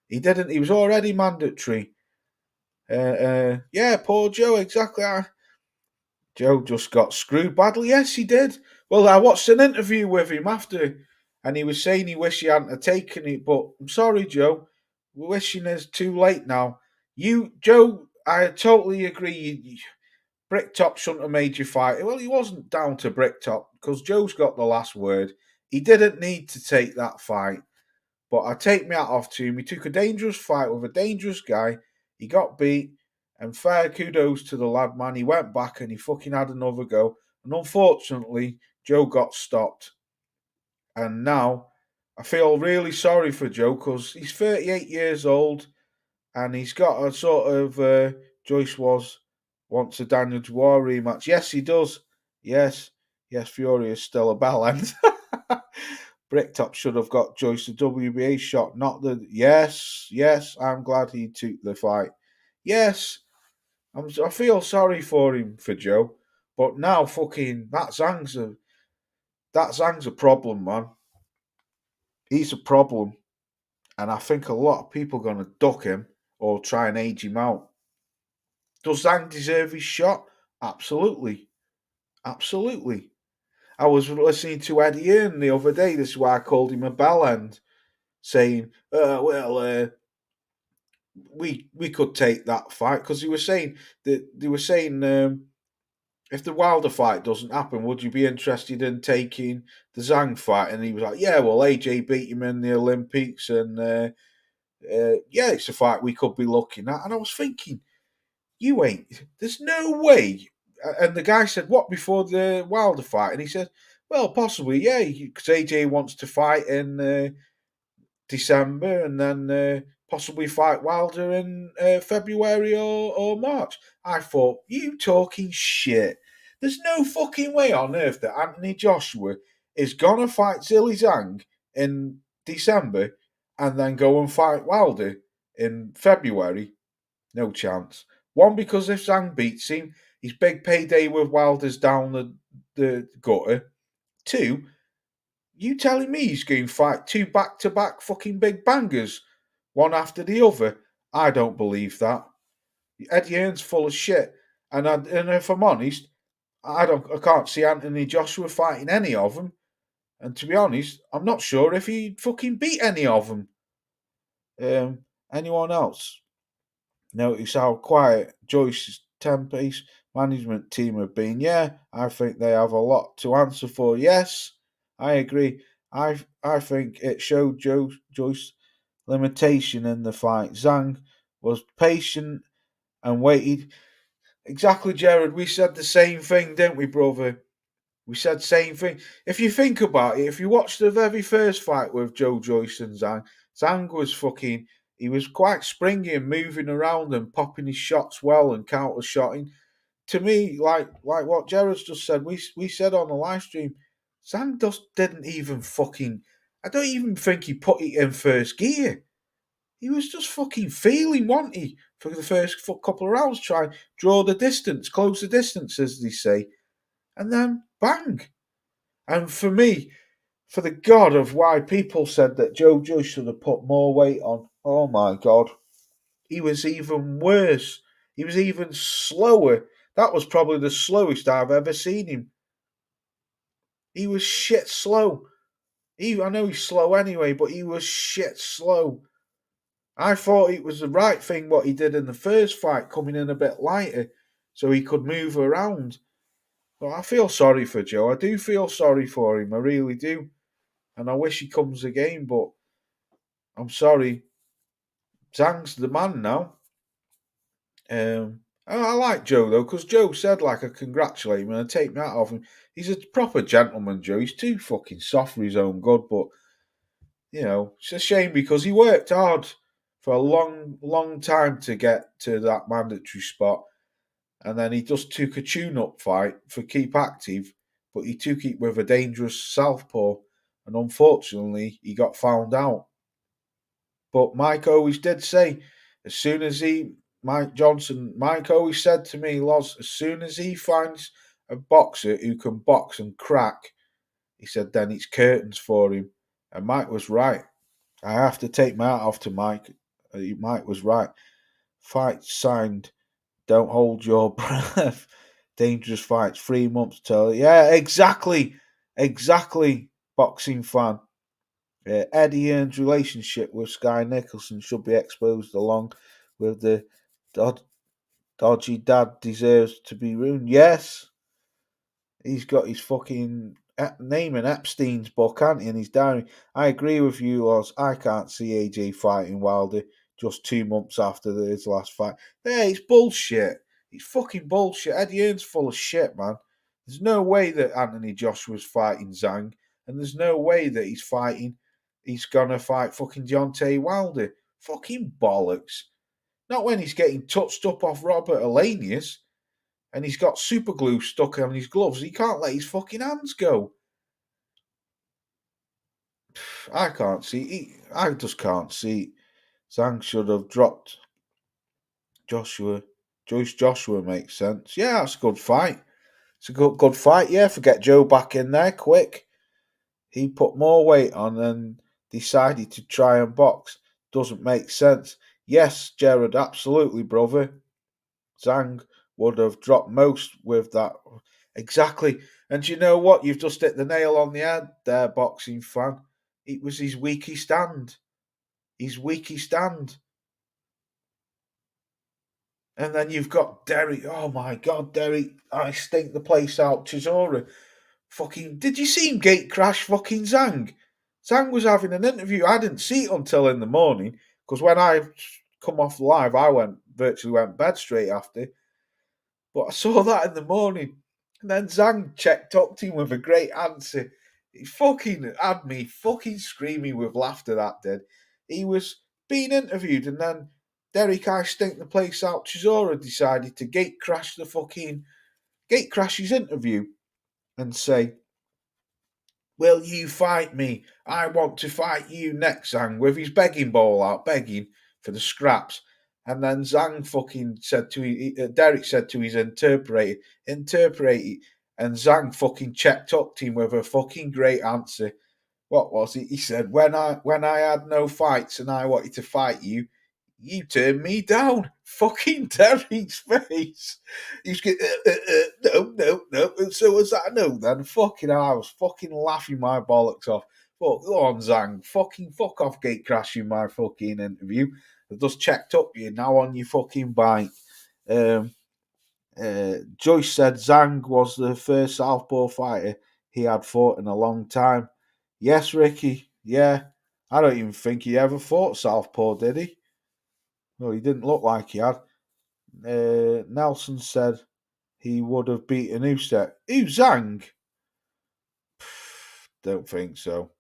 He didn't. He was already mandatory. Yeah, poor Joe, exactly. Joe just got screwed badly. Yes, he did. Well, I watched an interview with him after, and he was saying he wished he hadn't have taken it. But I'm sorry, Joe. We're wishing it's too late now. Joe, I totally agree. Bricktop shouldn't have made you fight. Well, he wasn't down to Bricktop because Joe's got the last word. He didn't need to take that fight. But I take my hat off to him. He took a dangerous fight with a dangerous guy. He got beat. And fair kudos to the lad, man. He went back and he fucking had another go. And unfortunately, Joe got stopped. And now I feel really sorry for Joe because he's 38 years old and he's got a sort of Joyce wants a Daniel Dubois rematch. Yes, he does. Yes, Fury is still a bell end. Bricktop should have got Joyce the WBA shot, not the. Yes, I'm glad he took the fight. Yes, I feel sorry for him, for Joe. But now, fucking, that Zhang's a problem, man. He's a problem. And I think a lot of people are going to duck him or try and age him out. Does Zhang deserve his shot? Absolutely. Absolutely. I was listening to Eddie Earn the other day. This is why I called him a bell end, saying, we could take that fight because they were saying if the Wilder fight doesn't happen, would you be interested in taking the Zhang fight? And he was like, yeah, well, AJ beat him in the Olympics, and yeah, it's a fight we could be looking at. And I was thinking, you ain't. There's no way. And the guy said, what, before the Wilder fight? And he said, well, possibly, yeah, because AJ wants to fight in December and then possibly fight Wilder in February or March. I thought, you talking shit. There's no fucking way on earth that Anthony Joshua is going to fight Zilly Zhang in December and then go and fight Wilder in February. No chance. One, because if Zhang beats him, his big payday with Wilder's down the gutter. Two, you telling me he's going to fight two back-to-back fucking big bangers, one after the other? I don't believe that. Eddie Hearn's full of shit. And if I'm honest, I can't see Anthony Joshua fighting any of them. And to be honest, I'm not sure if he'd fucking beat any of them. Anyone else? Notice how quiet Joyce's 10-piece management team have been. Yeah, I think they have a lot to answer for. Yes, I agree. I think it showed Joyce's limitation in the fight. Zhang was patient and waited. Exactly, Jared. We said the same thing, didn't we, brother? We said same thing. If you think about it, if you watch the very first fight with Joe Joyce and Zhang was fucking. He was quite springy and moving around and popping his shots well and counter shotting. To me, like what Jared's just said, we said on the live stream, Zhang just didn't even fucking. I don't even think he put it in first gear. He was just fucking feeling, wasn't he? For the first couple of rounds, try draw the distance, close the distance, as they say, and then bang. And for me, for the god of why people said that Joe Joyce should have put more weight on, oh my god, he was even worse. He was even slower. That was probably the slowest I've ever seen him. He was shit slow. I know he's slow anyway, but he was shit slow. I thought it was the right thing what he did in the first fight, coming in a bit lighter so he could move around. But I feel sorry for Joe. I do feel sorry for him. I really do. And I wish he comes again, but I'm sorry. Zhang's the man now. I like Joe though, because Joe said like I congratulate him and I take that off him. He's a proper gentleman, Joe. He's too fucking soft for his own good, but it's a shame because he worked hard for a long, long time to get to that mandatory spot, and then he just took a tune-up fight for keep active, but he took it with a dangerous southpaw, and unfortunately he got found out. But Mike always did say, as soon as Mike always said to me, Loz, as soon as he finds a boxer who can box and crack, he said, then it's curtains for him. And Mike was right. I have to take my hat off to Mike. Mike was right. Fight signed. Don't hold your breath. Dangerous fights. 3 months till. Yeah, exactly. Exactly, boxing fan. Eddie Hearn's relationship with Sky Nicholson should be exposed along with the dodgy dad deserves to be ruined. Yes, he's got his fucking name in Epstein's book, hasn't he? And his diary. I agree with you, Loz. I can't see AJ fighting Wilder just 2 months after his last fight. Hey, it's bullshit. It's fucking bullshit. Eddie Hearn's full of shit, man. There's no way that Anthony Joshua's fighting Zhang, and there's no way that he's gonna fight fucking Deontay Wilder. Fucking bollocks. Not when he's getting touched up off Robert Elenius and he's got super glue stuck on his gloves. He can't let his fucking hands go. I can't see. I just can't see. Zhang should have dropped Joshua. Joshua makes sense. Yeah, that's a good fight. It's a good fight. Yeah, forget Joe back in there quick. He put more weight on and decided to try and box. Doesn't make sense. Yes, Jared, absolutely, brother. Zhang would have dropped most with that. Exactly. And you know what? You've just hit the nail on the head there, boxing fan. It was his weakest stand. His weakest stand. And then you've got Derek. Oh my God, Derek. I stink the place out. Chisora. Fucking. Did you see him gate crash fucking Zhang? Zhang was having an interview. I didn't see it until in the morning because when I come off live, I virtually went bed straight after. But I saw that in the morning. And then Zhang checked up to him with a great answer. He fucking had me fucking screaming with laughter, that did. He was being interviewed, and then Derek I stink the place out. Chisora decided to gate crash his interview and say, will you fight me? I want to fight you next, Zhang, with his begging bowl out, begging for the scraps. And then Zhang fucking said to Derek said to his interpreter, interpret it. And Zhang fucking checked up to him with a fucking great answer. What was it? He said, when I had no fights and I wanted to fight you, you turned me down. Fucking Derek's face. He's going, no. And so was that no then? Fucking hell, I was fucking laughing my bollocks off. But go on, Zhang. Fucking fuck off gate crashing my fucking interview. I just checked up you now on your fucking bike. Joyce said Zhang was the first southpaw fighter he had fought in a long time. Yes, Ricky. Yeah. I don't even think he ever fought southpaw, did he? Well, he didn't look like he had. Nelson said he would have beaten Usyk. Zhang? Don't think so.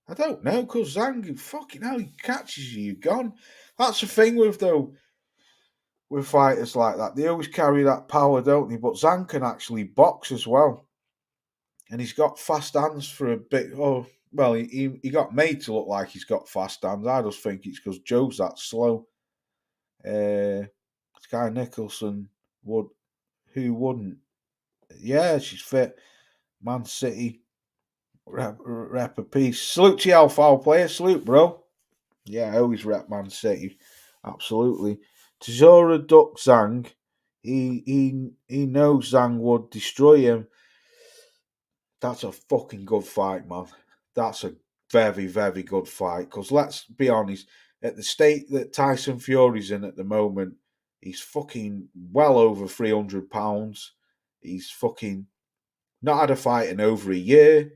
I don't know, because Zhang, fucking hell, he catches you, you're gone. That's the thing with fighters like that. They always carry that power, don't they? But Zhang can actually box as well. And he's got fast hands for a bit. Oh, well, he got made to look like he's got fast hands. I just think it's because Joe's that slow. Sky Nicholson would, who wouldn't? Yeah, she's fit. Man City, rep a piece. Salute to you, foul player. Salute, bro. Yeah, I always rep Man City. Absolutely. Chisora duck Zhang. He knows Zhang would destroy him. That's a fucking good fight, man. That's a very, very good fight. Because let's be honest, at the state that Tyson Fury's in at the moment, he's fucking well over £300. He's fucking not had a fight in over a year.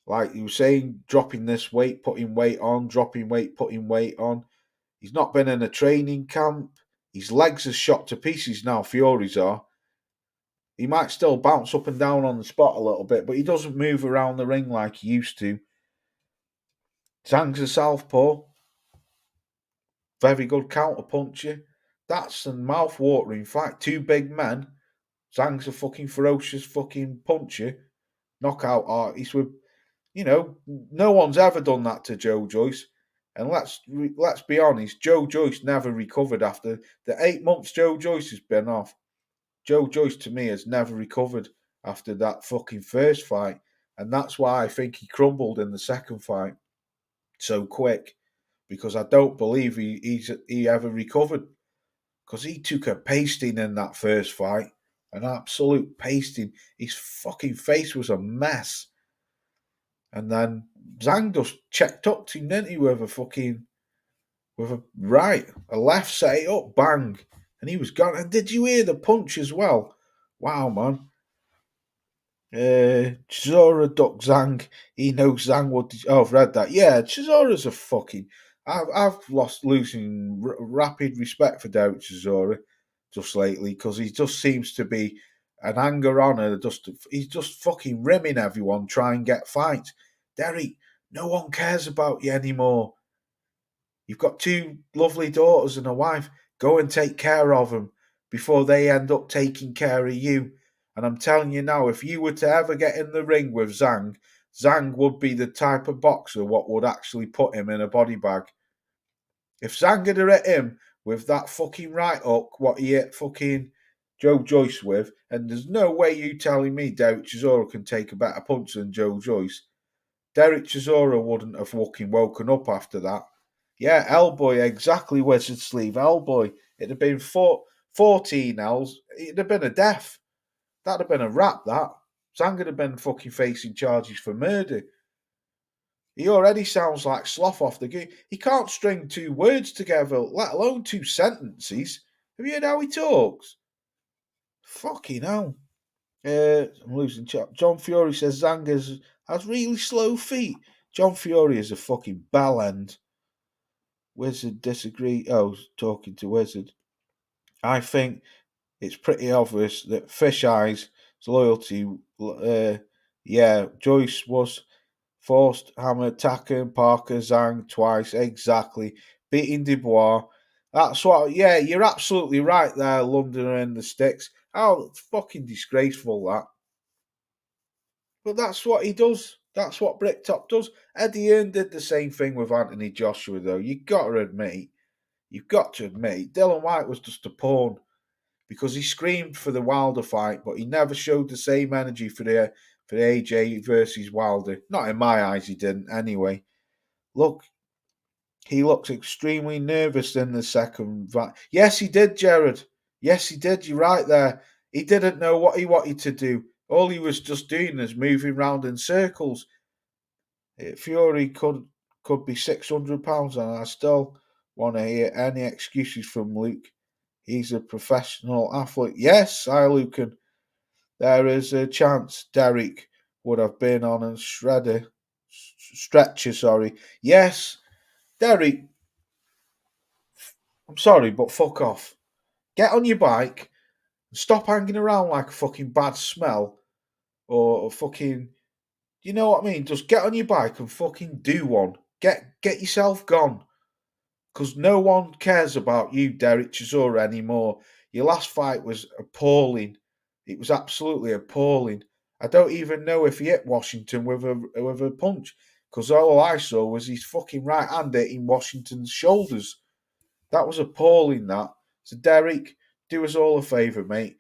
Like you were saying, dropping this weight, putting weight on, dropping weight, putting weight on. He's not been in a training camp. His legs are shot to pieces now, Fury's are. He might still bounce up and down on the spot a little bit, but he doesn't move around the ring like he used to. Zhang's a southpaw. Very good counter puncher. That's a mouth-watering fight. Two big men. Zhang's a fucking ferocious fucking puncher. Knockout artist with, no one's ever done that to Joe Joyce. And let's be honest, Joe Joyce never recovered after the 8 months Joe Joyce has been off. Joe Joyce to me has never recovered after that fucking first fight, and that's why I think he crumbled in the second fight so quick, because I don't believe he ever recovered, because he took a pasting in that first fight, an absolute pasting. His fucking face was a mess. And then Zhang just checked up to him, didn't he, with a left, set it up, bang. And he was gone. And did you hear the punch as well? Wow, man. Chisora duck Zhang. He knows Zhang would. Oh, I've read that. Yeah, Chisora's a fucking. I've losing rapid respect for Derek Chisora just lately, because he just seems to be an anger on her. He's just fucking rimming everyone, try and get fights. Derek, no one cares about you anymore. You've got two lovely daughters and a wife. Go and take care of them before they end up taking care of you. And I'm telling you now, if you were to ever get in the ring with Zhang, Zhang would be the type of boxer what would actually put him in a body bag. If Zhang had hit him with that fucking right hook, what he hit fucking Joe Joyce with, and there's no way you telling me Derek Chisora can take a better punch than Joe Joyce. Derek Chisora wouldn't have fucking woken up after that. Yeah, Elboy, exactly, Wizard Sleeve, Elboy. It'd have been 14 L's. It'd have been a death. That'd have been a wrap, that. Zhang would have been fucking facing charges for murder. He already sounds like sloth off the game. He can't string two words together, let alone two sentences. Have you heard how he talks? Fucking hell. I'm losing chat. John Fury says Zhang has really slow feet. John Fury is a fucking bell end. Wizard disagree. Oh, talking to Wizard. I think it's pretty obvious that Fish Eyes' loyalty. Yeah, Joyce was forced hammer attacking Parker Zhang twice. Exactly. Beating Dubois. That's what. Yeah, you're absolutely right there, Londoner in the sticks. Oh, it's fucking disgraceful, that. But that's what he does. That's what Bricktop does. Eddie Hearn did the same thing with Anthony Joshua, though. You've got to admit, Dylan White was just a pawn, because he screamed for the Wilder fight, but he never showed the same energy for the AJ versus Wilder. Not in my eyes, he didn't. Anyway, look, he looks extremely nervous in the second fight. Yes, he did, Jared. Yes, he did. You're right there. He didn't know what he wanted to do. All he was just doing is moving round in circles. Fury could be £600, and I still want to hear any excuses from Luke. He's a professional athlete. Yes, I Lucan. There is a chance Derek would have been on a stretcher. Sorry. Yes, Derek. I'm sorry, but fuck off. Get on your bike and stop hanging around like a fucking bad smell, or fucking. You know what I mean? Just get on your bike and fucking do one. Get yourself gone. Because no one cares about you, Derek Chisora, anymore. Your last fight was appalling. It was absolutely appalling. I don't even know if he hit Washington with a punch, because all I saw was his fucking right hand hitting Washington's shoulders. That was appalling, that. So, Derek, do us all a favour, mate.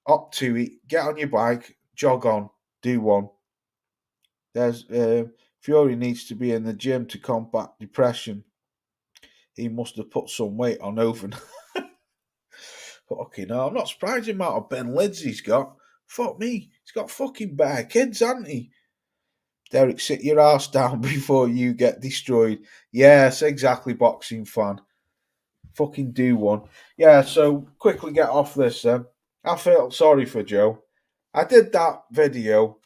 Up to it, get on your bike, jog on, do one. There's Fury needs to be in the gym to combat depression. He must have put some weight on overnight. Fucking hell, I'm not surprised the amount of Ben lids he's got. Fuck me, he's got fucking bare kids, hasn't he? Derek, sit your ass down before you get destroyed. Yes, exactly, boxing fan. Fucking do one. Yeah, so quickly get off this then. I felt sorry for Joe. I did that video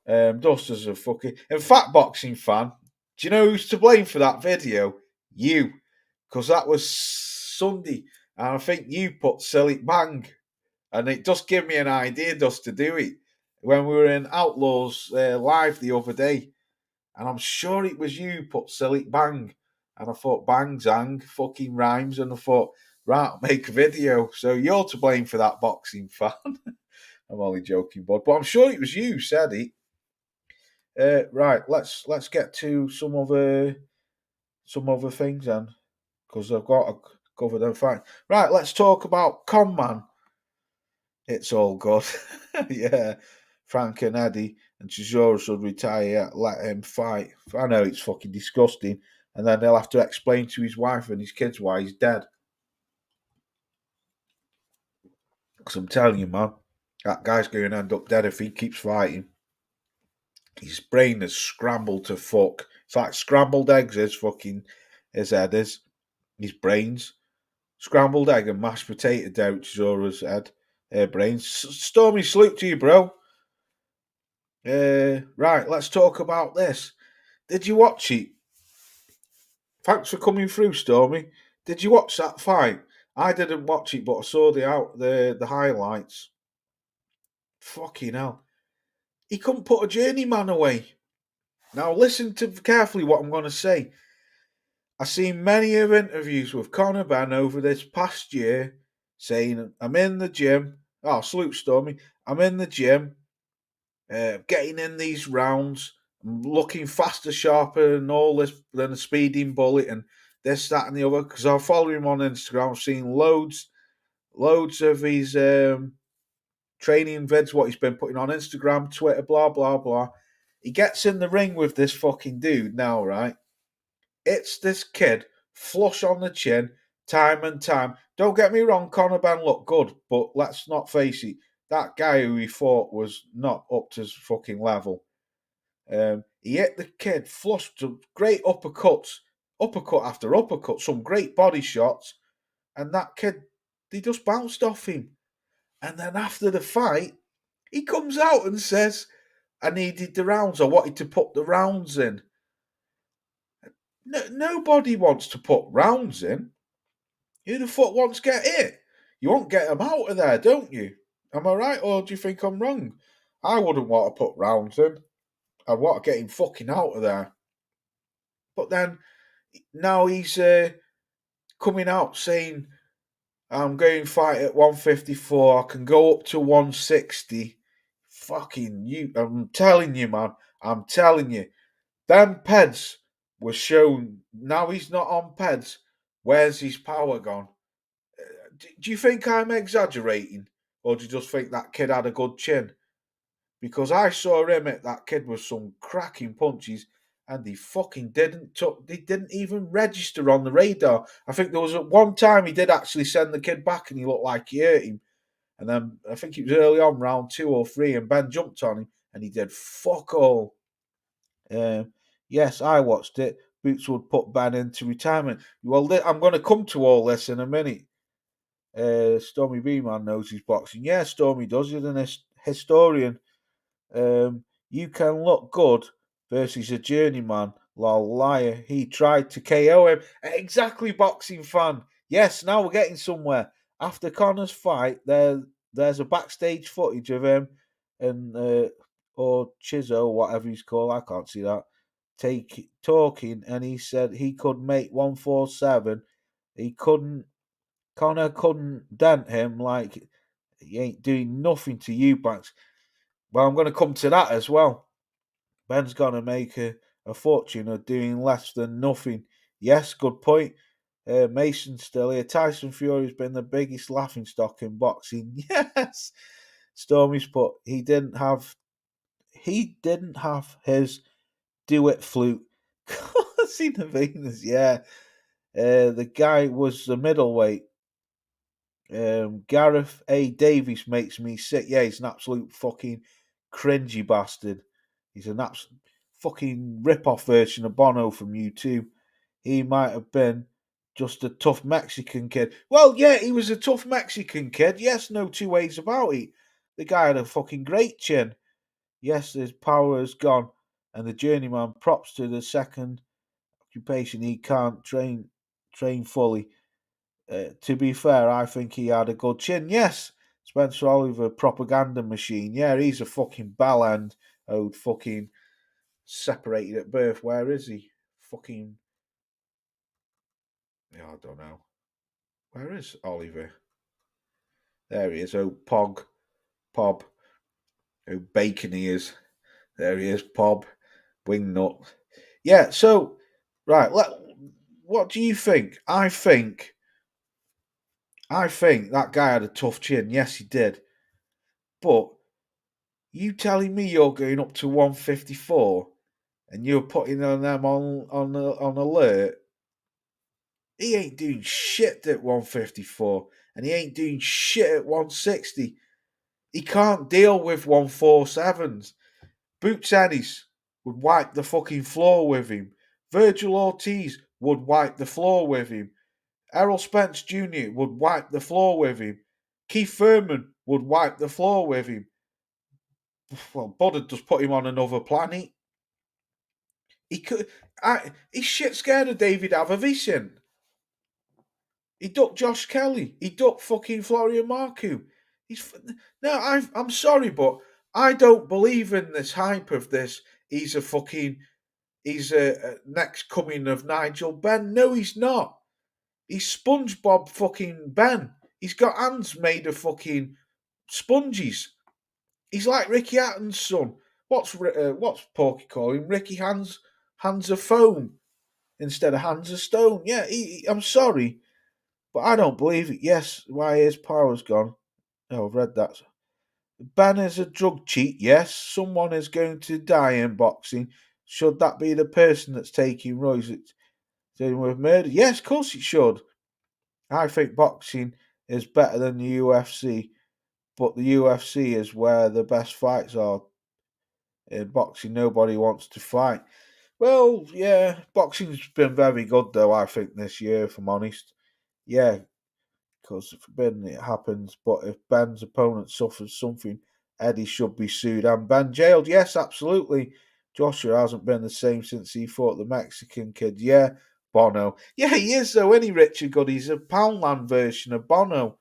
just as a fucking... In fact, boxing fan, do you know who's to blame for that video? You. Because that was Sunday, and I think you put Silly Bang. And it just gave me an idea just to do it. When we were in Outlaws live the other day, and I'm sure it was you put Silly Bang. And I thought, bang, zang, fucking rhymes. And I thought, right, I'll make a video. So you're to blame for that, boxing fan. I'm only joking, bud. But I'm sure it was you who said it. Right, let's get to some other things then. Because I've got to cover them fine. Right, let's talk about Conman. It's all good. Yeah. Frank and Eddie and Chisora should retire, let him fight. I know it's fucking disgusting. And then they'll have to explain to his wife and his kids why he's dead. Because I'm telling you, man, that guy's going to end up dead if he keeps fighting. His brain is scrambled to fuck. It's like scrambled eggs, his head is. His brains. Scrambled egg and mashed potato down Chisora's head. Brains. Stormy, salute to you, bro. Right, let's talk about this. Did you watch it? Thanks for coming through, Stormy. Did you watch that fight? I didn't watch it, but I saw the highlights. Fucking hell. He couldn't put a journeyman away. Now listen to carefully what I'm going to say. I've seen many of interviews with Conor Benn over this past year saying, I'm in the gym. Oh, salute, Stormy. I'm in the gym, getting in these rounds, looking faster, sharper, and all this than a speeding bullet, and this, that, and the other. Because I follow him on Instagram, I've seen loads of his training vids, what he's been putting on Instagram, Twitter, blah blah blah. He gets in the ring with this fucking dude now, right? It's this kid, flush on the chin, time and time. Don't get me wrong, Conor Benn looked good, but let's not face it, that guy who he fought was not up to his fucking level. He hit the kid flush to great uppercuts, uppercut after uppercut, some great body shots, and that kid, he just bounced off him. And then after the fight, he comes out and says, I needed the rounds, I wanted to put the rounds in. Nobody wants to put rounds in. Who the fuck wants to get hit? You want to get them out of there, don't you? Am I right, or do you think I'm wrong? I wouldn't want to put rounds in. I'd want to get him fucking out of there. But then, now he's coming out saying, I'm going to fight at 154, I can go up to 160. Fucking you, I'm telling you, man. I'm telling you. Them peds were shown. Now he's not on peds. Where's his power gone? Do you think I'm exaggerating? Or do you just think that kid had a good chin? Because I saw him hit that kid with some cracking punches, and he fucking they didn't even register on the radar. I think there was one time he did actually send the kid back and he looked like he hurt him. And then I think it was early on, round 2 or 3, and Ben jumped on him and he did fuck all. Yes, I watched it. Boots would put Ben into retirement. Well, I'm going to come to all this in a minute. Stormy B-Man knows his boxing. Yeah, Stormy does. He's an historian. You can look good versus a journeyman. Lol, liar. He tried to KO him. Exactly, boxing fan. Yes, now we're getting somewhere. After Connor's fight, there's a backstage footage of him and or Chizzo, whatever he's called. I can't see that. Talking, and he said he could make 147. Connor couldn't dent him, like he ain't doing nothing to Eubanks. Well, I'm going to come to that as well. Ben's going to make a a fortune of doing less than nothing. Yes, good point. Mason's still here. Tyson Fury's been the biggest laughingstock in boxing. Yes. Stormy's put he didn't have his do it flute. Cena Venus, yeah. The guy was the middleweight. Gareth A. Davies makes me sick. Yeah, he's an absolute fucking cringy bastard. He's an absolute fucking rip-off version of Bono from U2. He might have been just a tough Mexican kid. Well, yeah, he was a tough Mexican kid. Yes, no two ways about it. The guy had a fucking great chin. Yes, his power is gone. And the journeyman, props to the second occupation. He can't train fully. To be fair, I think he had a good chin. Yes, Spencer Oliver, propaganda machine. Yeah, he's a fucking bellend. Oh, fucking separated at birth. Where is he? Fucking. Yeah, I don't know. Where is Oliver? There he is. Oh, Pob. Oh, bacon he is. There he is, Pob. Wingnut. Yeah, so, right, what do you think? I think that guy had a tough chin. Yes, he did. But you telling me you're going up to 154 and you're putting on them on alert? He ain't doing shit at 154 and he ain't doing shit at 160. He can't deal with 147s. Boots Ennis would wipe the fucking floor with him. Virgil Ortiz would wipe the floor with him. Errol Spence Jr. would wipe the floor with him. Keith Thurman would wipe the floor with him. Well, Bud had just put him on another planet. He could. He's shit scared of David Avavician. He ducked Josh Kelly. He ducked fucking Florian Marku. I'm sorry, but I don't believe in this hype of this. He's a next coming of Nigel Benn. No, he's not. He's SpongeBob fucking Ben. He's got hands made of fucking sponges. He's like Ricky Hatton's son. What's Porky calling Ricky hands of foam instead of hands of stone? Yeah, I'm sorry, but I don't believe it. Yes, why his power's gone. Oh, I've read that. Ben is a drug cheat. Yes, someone is going to die in boxing. Should that be the person that's taking Roy's dealing with murder? Yes, of course it should. I think boxing is better than the UFC, but the UFC is where the best fights are. In boxing, nobody wants to fight. Well, yeah, boxing's been very good though, I think, this year, if I'm honest. Yeah, because forbidden it happens, but if Ben's opponent suffers something, Eddie should be sued and Ben jailed. Yes, absolutely. Joshua hasn't been the same since he fought the Mexican kid. Yeah, Bono. Yeah, he is though, any Richard Good. He's a Poundland version of Bono.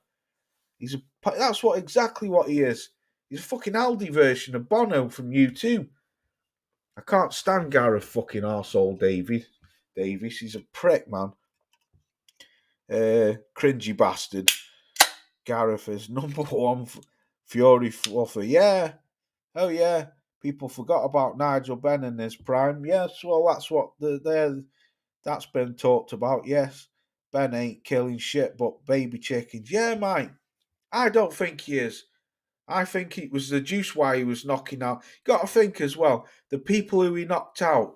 That's exactly what he is. He's a fucking Aldi version of Bono from U2. I can't stand Gareth fucking arsehole Davies. He's a prick, man. Cringy bastard. Gareth is number one Fury fluffer. Yeah. Oh, yeah. People forgot about Nigel Benn in his prime. Yes, well, that's what that's been talked about. Yes. Ben ain't killing shit but baby chickens. Yeah, mate. I don't think he is. I think it was the juice why he was knocking out. Got to think as well, the people who he knocked out,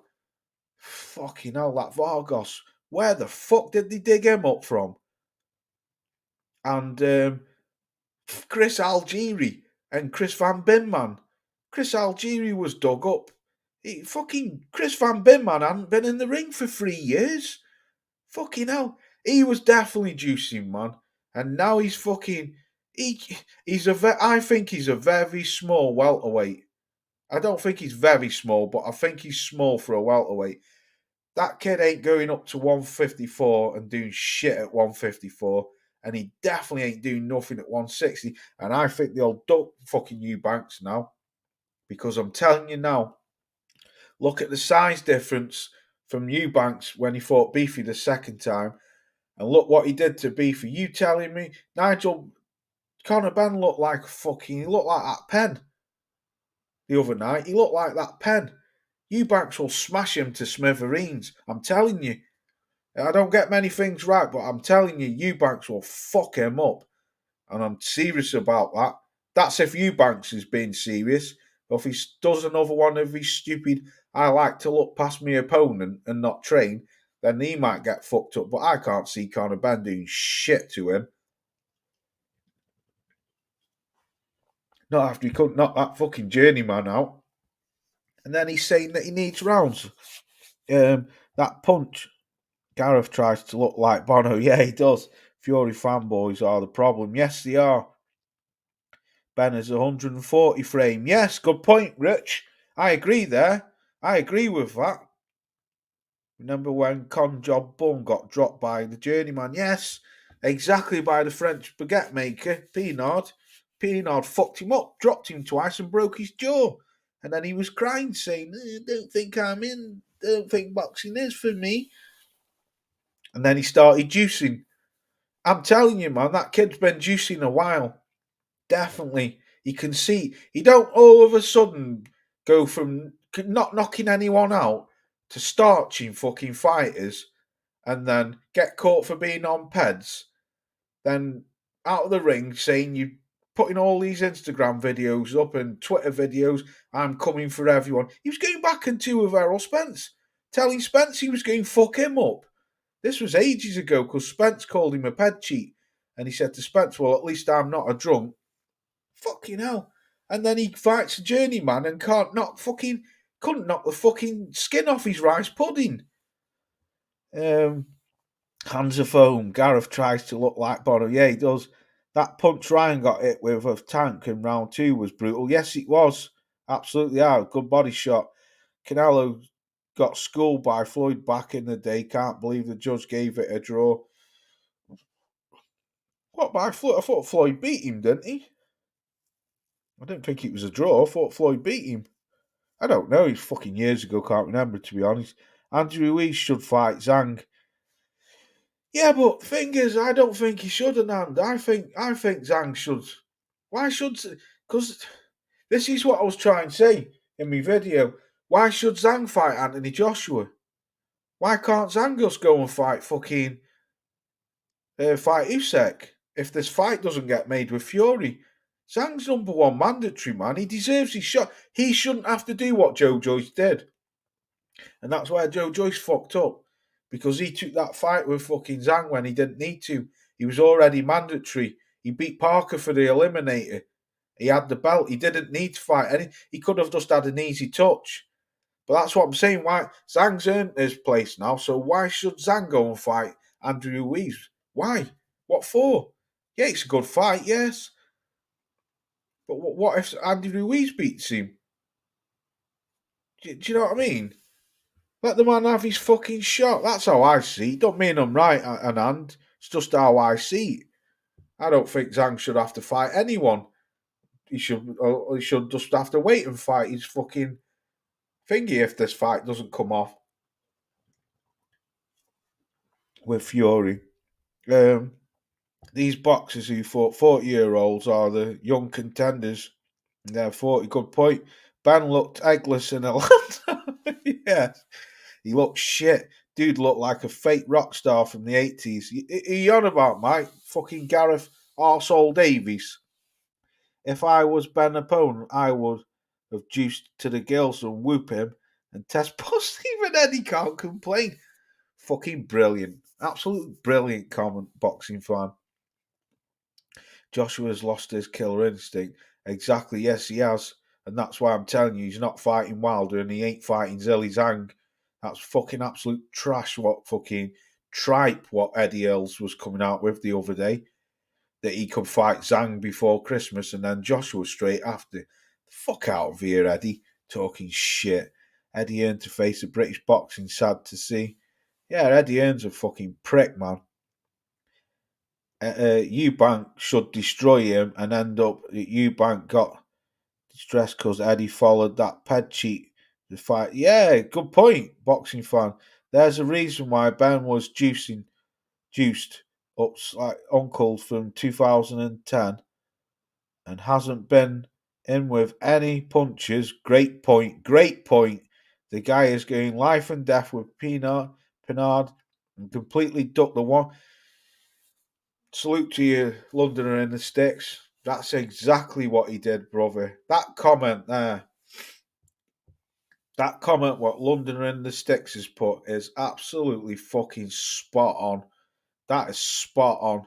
fucking hell, that Vargos, where the fuck did they dig him up from? And Chris Algieri and Chris Van Binman. Chris Algieri was dug up. Fucking Chris Van Binman hadn't been in the ring for 3 years. Fucking hell. He was definitely juicing, man. And now he's fucking... I think he's a very small welterweight. I don't think he's very small, but I think he's small for a welterweight. That kid ain't going up to 154 and doing shit at 154, and he definitely ain't doing nothing at 160. And I think they'll duck fucking Eubanks now, because I'm telling you now, look at the size difference from Eubanks when he fought Beefy the second time, and look what he did to Beefy. You telling me Conor Ben looked like that pen the other night? He looked like that pen. Eubanks will smash him to smithereens. I'm telling you. I don't get many things right, but I'm telling you, Eubanks will fuck him up. And I'm serious about that. That's if Eubanks is being serious. Or if he does another one of his stupid, I like to look past my opponent and not train, then he might get fucked up. But I can't see Conor Benn doing shit to him. Not after he couldn't knock that fucking journeyman out. And then he's saying that he needs rounds. That punch, Gareth tries to look like Bono. Yeah, he does. Fury fanboys are the problem. Yes, they are. Ben is 140 frame. Yes, good point, Rich. I agree there. I agree with that. Remember when Conjob Bum got dropped by the journeyman? Yes, exactly, by the French baguette maker, Pinard. Pinard fucked him up, dropped him twice and broke his jaw. And then he was crying, saying, don't think I'm in. Don't think boxing is for me. And then he started juicing. I'm telling you, man, that kid's been juicing a while. Definitely. You can see. He don't all of a sudden go from not knocking anyone out to starching fucking fighters and then get caught for being on peds. Then out of the ring saying you putting all these Instagram videos up and Twitter videos, I'm coming for everyone. He was going back into with Errol Spence, telling Spence he was going to fuck him up. This was ages ago because Spence called him a ped cheat. And he said to Spence, well, at least I'm not a drunk. Fucking hell. And then he fights a journeyman and couldn't knock the fucking skin off his rice pudding. Hands of foam. Gareth tries to look like Bono. Yeah, he does. That punch Ryan got hit with of Tank in round 2 was brutal. Yes, it was. Absolutely out. Good body shot. Canelo got schooled by Floyd back in the day. Can't believe the judge gave it a draw. What, by Floyd? I thought Floyd beat him, didn't he? I don't think it was a draw. I thought Floyd beat him. I don't know. It's fucking years ago. Can't remember, to be honest. Andrew Ruiz should fight Zhang. Yeah, but the thing is, I don't think he should, Anand. I think Zhang should. Why should? Because this is what I was trying to say in my video. Why should Zhang fight Anthony Joshua? Why can't Zhang just go and fight fucking fight Usyk if this fight doesn't get made with Fury? Zhang's number one mandatory, man. He deserves his shot. He shouldn't have to do what Joe Joyce did. And that's where Joe Joyce fucked up. Because he took that fight with fucking Zhang when he didn't need to. He was already mandatory. He beat Parker for the Eliminator. He had the belt. He didn't need to fight. He could have just had an easy touch. But that's what I'm saying. Why Zhang's earned his place now, so why should Zhang go and fight Andrew Ruiz? Why? What for? Yeah, it's a good fight, yes. But what if Andrew Ruiz beats him? Do you know what I mean? Let the man have his fucking shot. That's how I see it. Don't mean I'm right, Anand. It's just how I see it. I don't think Zhang should have to fight anyone. He should just have to wait and fight his fucking thingy if this fight doesn't come off with Fury. These boxers who fought 40-year-olds are the young contenders. They're 40. Good point. Ben looked eggless in Atlanta. Yeah. He looked shit. Dude looked like a fake rock star from the 80s. Are you on about, Mike? Fucking Gareth Arsehole Davies. If I was Ben opponent, I would have juiced to the gills and whoop him and test pussy. Even Eddie can't complain. Fucking brilliant. Absolutely brilliant comment, boxing fan. Joshua's lost his killer instinct. Exactly, yes, he has. And that's why I'm telling you, he's not fighting Wilder and he ain't fighting Zhilei Zhang. That's fucking absolute trash what fucking tripe what Eddie Earls was coming out with the other day. That he could fight Zhang before Christmas and then Joshua straight after. Fuck out of here, Eddie. Talking shit. Eddie Earn to face a British boxing, sad to see. Yeah, Eddie Earn's a fucking prick, man. Eubank should destroy him and end up Eubank got distressed because Eddie followed that ped cheat to fight. Yeah, good point, boxing fan. There's a reason why Ben was juiced up like Uncle from 2010 and hasn't been in with any punches. Great point. The guy is going life and death with Pinard and completely ducked the one. Salute to you, Londoner in the sticks. That's exactly what he did, brother. That comment there, that comment what Londoner in the sticks has put is absolutely fucking spot on. That is spot on.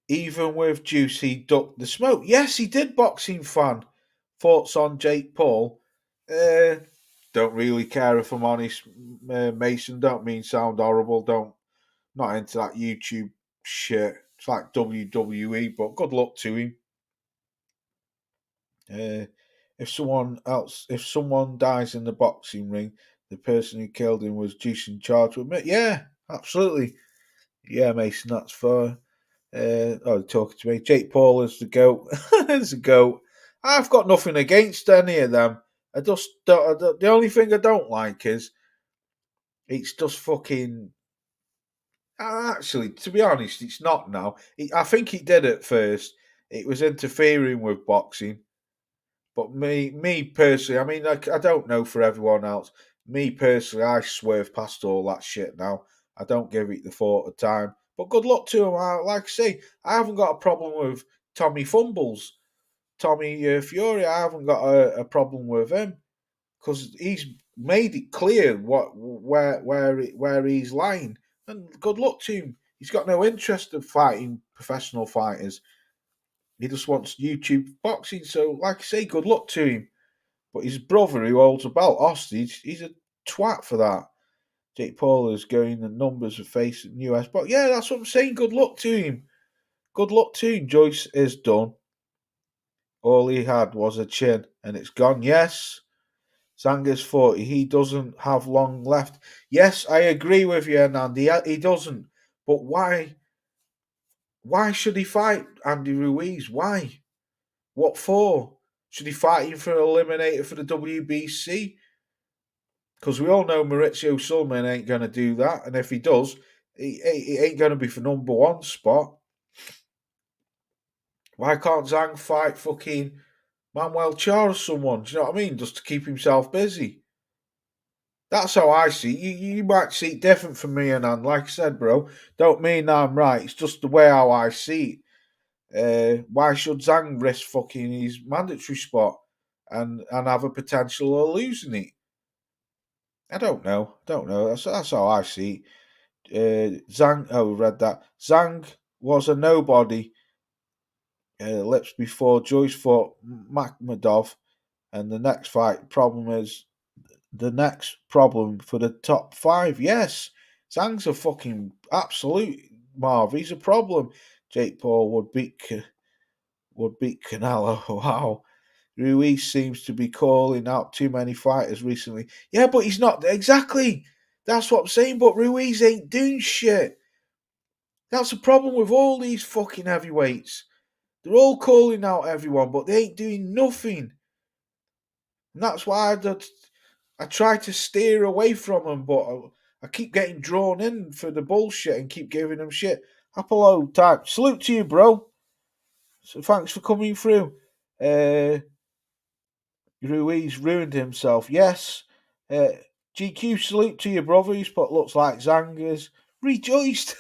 Even with Juice, he ducked the smoke. Yes, he did, boxing fan. Thoughts on Jake Paul? Don't really care if I'm honest, Mason. Don't mean sound horrible. Don't Not into that YouTube shit. It's like WWE, but good luck to him. If someone dies in the boxing ring, the person who killed him was Juice in charge with me. Yeah, absolutely. Yeah, Mason, that's fair. Talking to me. Jake Paul is the GOAT. Is the GOAT. I've got nothing against any of them. I just don't, the only thing I don't like is it's just fucking. Actually, to be honest, it's not now. I think he did at first. It was interfering with boxing. But me personally, I mean, I don't know for everyone else. Me personally, I swerve past all that shit now. I don't give it the thought of time. But good luck to him. Like I say, I haven't got a problem with Tommy Fumbles. Tommy Fury, I haven't got a problem with him because he's made it clear where he's lying. And good luck to him. He's got no interest in fighting professional fighters. He just wants YouTube boxing. So, like I say, good luck to him. But his brother, who holds a belt hostage, he's a twat for that. Jake Paul is going the numbers of facing US. But yeah, that's what I'm saying. Good luck to him. Good luck to him. Joyce is done. All he had was a chin, and it's gone. Yes, Zanga's 40. He doesn't have long left. Yes, I agree with you, Andy. He doesn't. But why? Why should he fight Andy Ruiz? Why? What for? Should he fight him for an eliminator for the WBC? Because we all know Maurizio Sullivan ain't going to do that. And if he does, he ain't going to be for number one spot. Why can't Zhang fight fucking Manuel Charles or someone? Do you know what I mean? Just to keep himself busy. That's how I see it. You might see it different from me, and like I said, bro, don't mean I'm right. It's just the way how I see it. Why should Zhang risk fucking his mandatory spot and have a potential of losing it? I don't know. That's how I see it. Zhang, read that. Zhang was a nobody. Lips before Joyce fought Makhmadov, and the next problem for the top five. Yes, Zhang's a fucking absolute Marv. He's a problem. Jake Paul would beat Canelo. Wow. Ruiz seems to be calling out too many fighters recently. Yeah, but he's not exactly. That's what I'm saying. But Ruiz ain't doing shit. That's the problem with all these fucking heavyweights. They're all calling out everyone, but they ain't doing nothing. And that's why I try to steer away from them, but I keep getting drawn in for the bullshit and keep giving them shit. Apollo type. Salute to you, bro. So thanks for coming through. Ruiz ruined himself. Yes. GQ, salute to you, brother. He's put looks like Zangas. Rejoiced.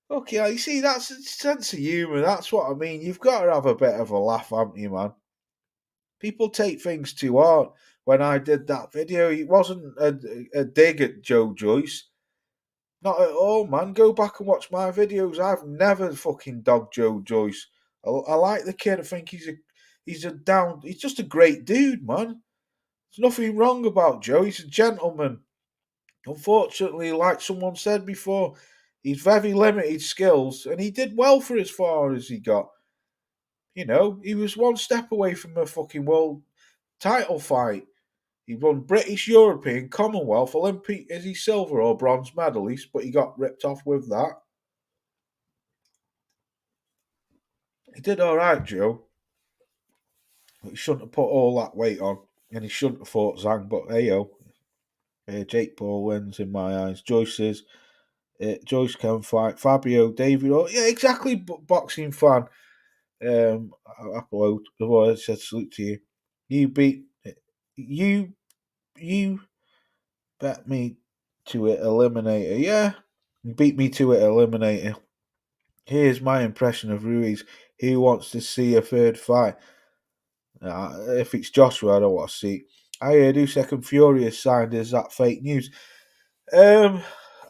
Okay, you see, that's a sense of humour. That's what I mean. You've got to have a bit of a laugh, haven't you, man? People take things too hard. When I did that video, it wasn't a dig at Joe Joyce. Not at all, man. Go back and watch my videos. I've never fucking dogged Joe Joyce. I like the kid. I think he's just a great dude, man. There's nothing wrong about Joe. He's a gentleman. Unfortunately, like someone said before, he's very limited skills, and he did well for as far as he got. You know, he was one step away from a fucking world title fight. He won British, European, Commonwealth, Olympic, is he silver or bronze medalist, but he got ripped off with that. He did alright, Joe. But he shouldn't have put all that weight on, and he shouldn't have fought Zhang, but hey-o. Jake Paul wins in my eyes. Joyce can fight. Fabio, David, yeah, exactly, boxing fan. Apollo, I said salute to you. you bet me to it, Eliminator. Yeah, you beat me to it, Eliminator. Here's my impression of Ruiz. He wants to see a third fight. If it's Joshua, I don't want to see. I heard Usyk and Fury is signed. Is that fake news? I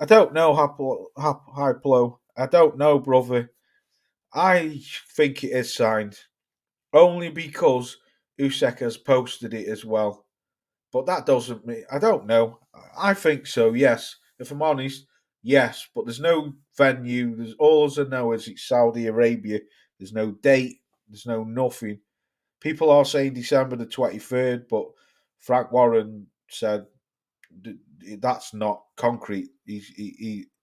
don't know, Hyplo. I don't know, brother. I think it is signed only because Usyk has posted it as well. But that doesn't mean I don't know. I think so. Yes, if I'm honest, yes. But there's no venue. There's all I know is it's Saudi Arabia. There's no date. There's no nothing. People are saying December the 23rd, but Frank Warren said that's not concrete.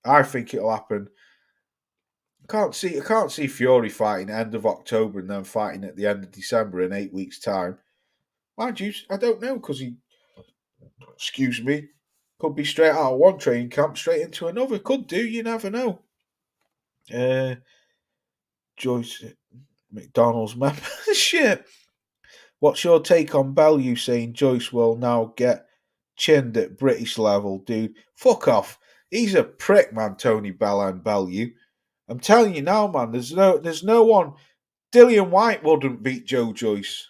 I think it'll happen. I can't see Fury fighting end of October and then fighting at the end of December in 8 weeks' time. Mind you, I don't know because excuse me, could be straight out of one training camp straight into another. Could do. You never know. Uh, Joyce McDonald's membership. What's your take on Bellew saying Joyce will now get chinned at British level, dude? Fuck off. He's a prick, man, Tony Bellew. I'm telling you now, man, there's no one. Dillian White wouldn't beat Joe Joyce.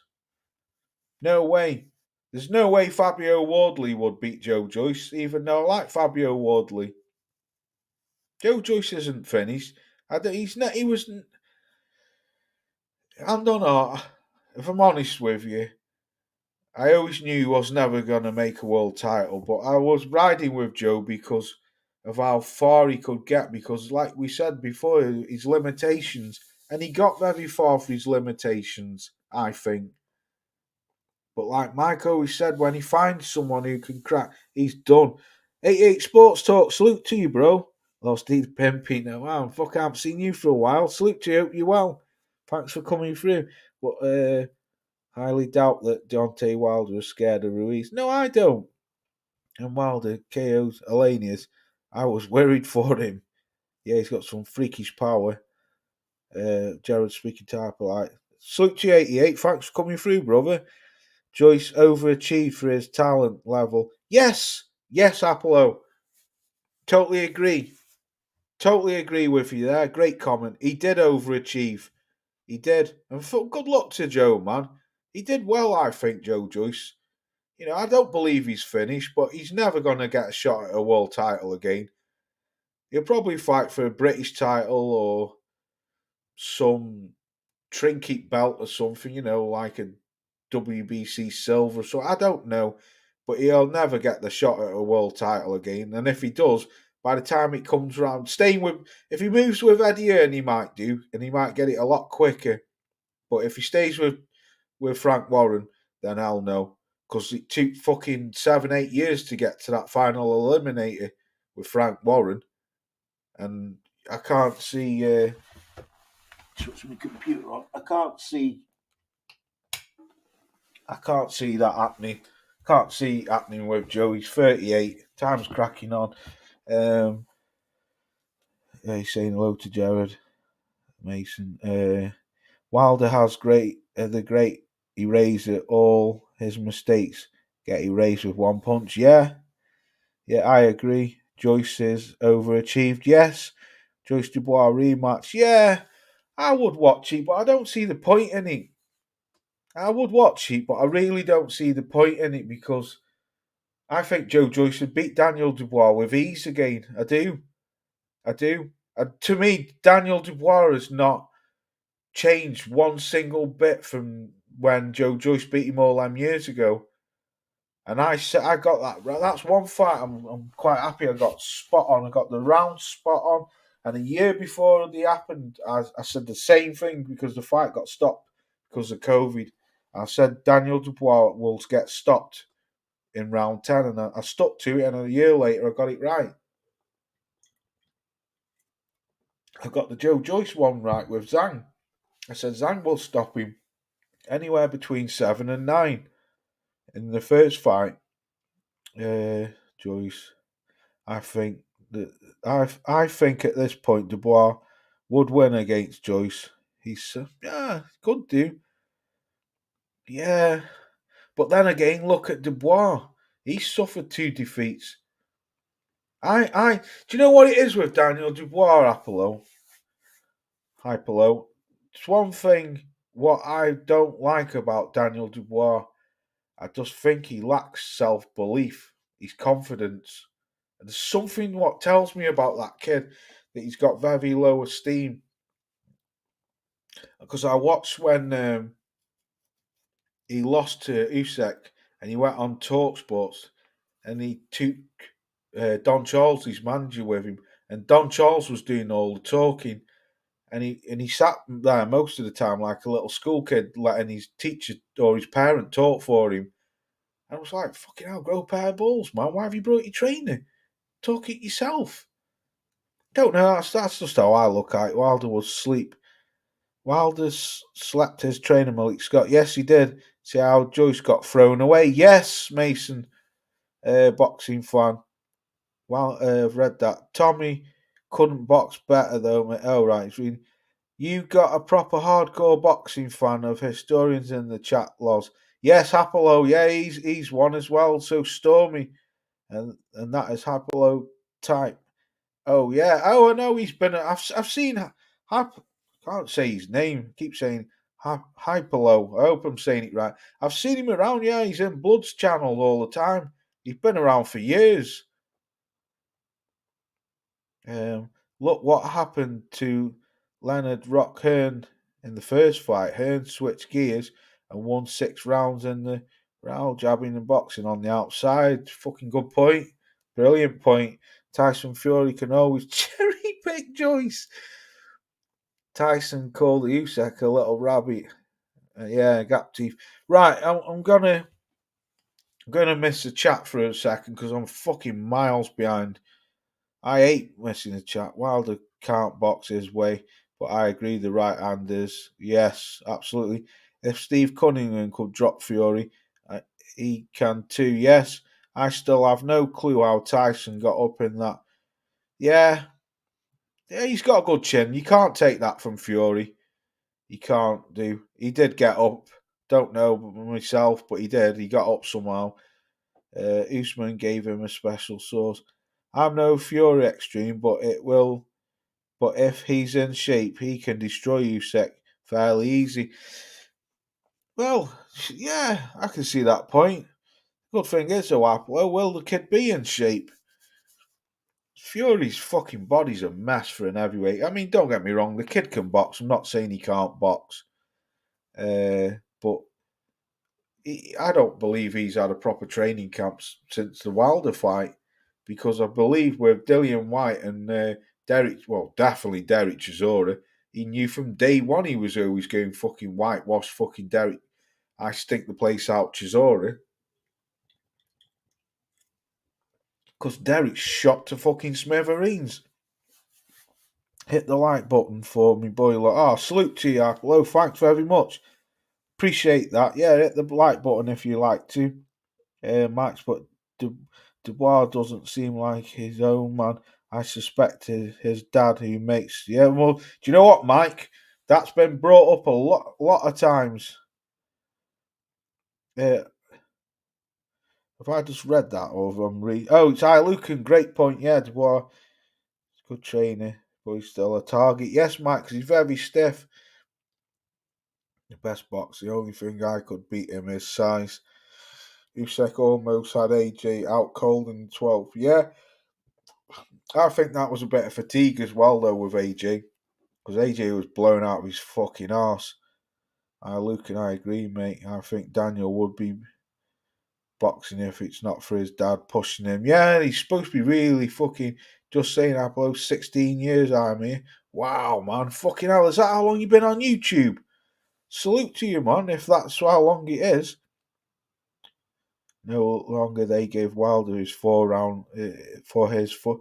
No way. There's no way Fabio Wardley would beat Joe Joyce, even though I like Fabio Wardley. Joe Joyce isn't finished. He's not. He was. I don't know. If I'm honest with you, I always knew he was never going to make a world title, but I was riding with Joe because of how far he could get. Because, like we said before, his limitations, and he got very far for his limitations. I think. But like Mike always said, when he finds someone who can crack, he's done. 88 Sports Talk, salute to you, bro. Lost Steve Pimpy now. Wow, fuck, I haven't seen you for a while. Salute to you, hope you're well. Thanks for coming through. But highly doubt that Deontay Wilder is scared of Ruiz. No, I don't. And Wilder KO's Alanias. I was worried for him. Yeah, he's got some freakish power. Jared speaking type like. Salute to you, 88. Thanks for coming through, brother. Joyce overachieved for his talent level. Yes, Apollo. Totally agree. Totally agree with you there. Great comment. He did overachieve. He did. And good luck to Joe, man. He did well, I think, Joe Joyce. You know, I don't believe he's finished, but he's never going to get a shot at a world title again. He'll probably fight for a British title or some trinket belt or something, you know, like a WBC silver. So I don't know, but he'll never get the shot at a world title again. And if he does, by the time it comes around, if he moves with Eddie Hearn, he might do, and he might get it a lot quicker. But if he stays with Frank Warren, then hell no, because it took fucking 7-8 years to get to that final eliminator with Frank Warren, and I can't see. Switch my computer on. I can't see that happening. Can't see it happening with Joe. He's 38. Time's cracking on. Yeah, he's saying hello to Jared Mason. Wilder has the great eraser. All his mistakes get erased with one punch. Yeah, I agree. Joyce is overachieved. Yes. Joyce Dubois rematch. Yeah, I would watch it, but I don't see the point in it. I would watch it, but I really don't see the point in it because I think Joe Joyce would beat Daniel Dubois with ease again. I do. And to me, Daniel Dubois has not changed one single bit from when Joe Joyce beat him all them years ago. And I got that right. That's one fight I'm quite happy I got spot on. I got the round spot on. And a year before it happened, I said the same thing because the fight got stopped because of COVID. I said Daniel Dubois will get stopped in round 10, and I stuck to it, and a year later I got it right. I got the Joe Joyce one right with Zhang. I said Zhang will stop him anywhere between 7 and 9 in the first fight. Joyce, I think that I think at this point Dubois would win against Joyce. He's could do, yeah. But then again, look at Dubois. He suffered 2 defeats. Do you know what it is with Daniel Dubois, Apollo? Hypolo? It's one thing what I don't like about Daniel Dubois. I just think he lacks self belief, his confidence. And there's something what tells me about that kid that he's got very low esteem. Because I watched when he lost to Usyk and he went on Talksports and he took Don Charles, his manager, with him, and Don Charles was doing all the talking, and he sat there most of the time like a little school kid, letting his teacher or his parent talk for him. I was like, "Fucking hell, grow a pair of balls, man! Why have you brought your trainer? Talk it yourself." Don't know. That's just how I look at it. Wilder was sleep. Wilder slept his trainer, Malik Scott. Yes, he did. See how Joyce got thrown away. Yes, Mason, boxing fan. Well, I've read that. Tommy couldn't box better though. Mate. Oh right, it's reading. You got a proper hardcore boxing fan of historians in the chat, Loz. Yes, Apollo. Yeah, he's one as well. So Stormy, and that is Apollo type. Oh yeah. Oh, I know he's been. I've seen. Can't say his name. Keep saying Hypolo. I hope I'm saying it right. I've seen him around. Yeah, he's in Blood's channel all the time. He's been around for years. Look what happened to Leonard Rock Hearn in the first fight. Hearn switched gears and won 6 rounds in the round, jabbing and boxing on the outside. Fucking good point. Brilliant point. Tyson Fury can always cherry pick Joyce. Tyson called Usyk a little rabbit. Yeah, gap teeth. Right, I'm gonna miss the chat for a second because I'm fucking miles behind. I hate missing the chat. Wilder can't box his way, but I agree the right hand is yes, absolutely. If Steve Cunningham could drop Fury, he can too. Yes, I still have no clue how Tyson got up in that. Yeah, he's got a good chin. You can't take that from Fury. You can't do. He did get up. Don't know myself, but he did. He got up somehow. Usman gave him a special sauce. I'm no Fury extreme, but it will. But if he's in shape, he can destroy Usyk fairly easy. Well, yeah, I can see that point. Good thing is, though, Apple, will the kid be in shape? Fury's fucking body's a mess for an heavyweight. I mean, don't get me wrong, the kid can box. I'm not saying he can't box. But I don't believe he's had a proper training camp since the Wilder fight, because I believe with Dillian White and Derek, well, definitely Derek Chisora, he knew from day one he was always going fucking whitewash fucking Derek. I stink the place out, Chisora. Because Derek's shot to fucking smithereens. Hit the like button for me, boy. Oh, salute to you, Apple. Thanks very much. Appreciate that. Yeah, hit the like button if you like to. Max, but Dubois doesn't seem like his own man. I suspect his dad who makes. Yeah, well, do you know what, Mike? That's been brought up a lot of times. Have I just read that, or have I read? Oh, it's Lucan. Great point. Yeah, Dubois, good trainer, but he's still a target. Yes, Mike, because he's very stiff. The best box. The only thing I could beat him is size. Usyk almost had AJ out cold in the 12th. Yeah, I think that was a bit of fatigue as well, though, with AJ. Because AJ was blown out of his fucking arse. Luke and I agree, mate. I think Daniel would be boxing if it's not for his dad pushing him. Yeah, he's supposed to be really fucking just saying I blow 16 years I'm here. Wow, man. Fucking hell, is that how long you've been on YouTube? Salute to you, man, if that's how long it is. No longer they give Wilder his 4 round for his foot.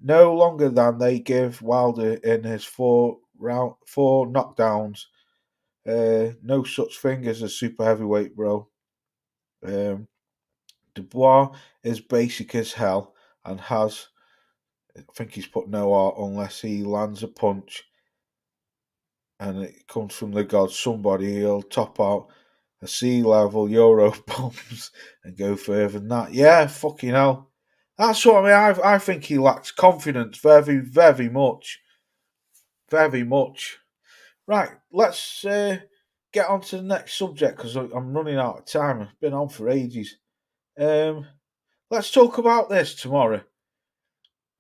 No longer than they give Wilder in his 4 knockdowns. No such thing as a super heavyweight, bro. Dubois is basic as hell and has. I think he's put no art unless he lands a punch and it comes from the gods. Somebody he'll top out. a sea level Euro bombs and go further than that. Yeah, fucking hell. That's what I mean. I think he lacks confidence very, very much. Very much. Right, let's get on to the next subject because I'm running out of time. It's been on for ages. Um, let's talk about this tomorrow.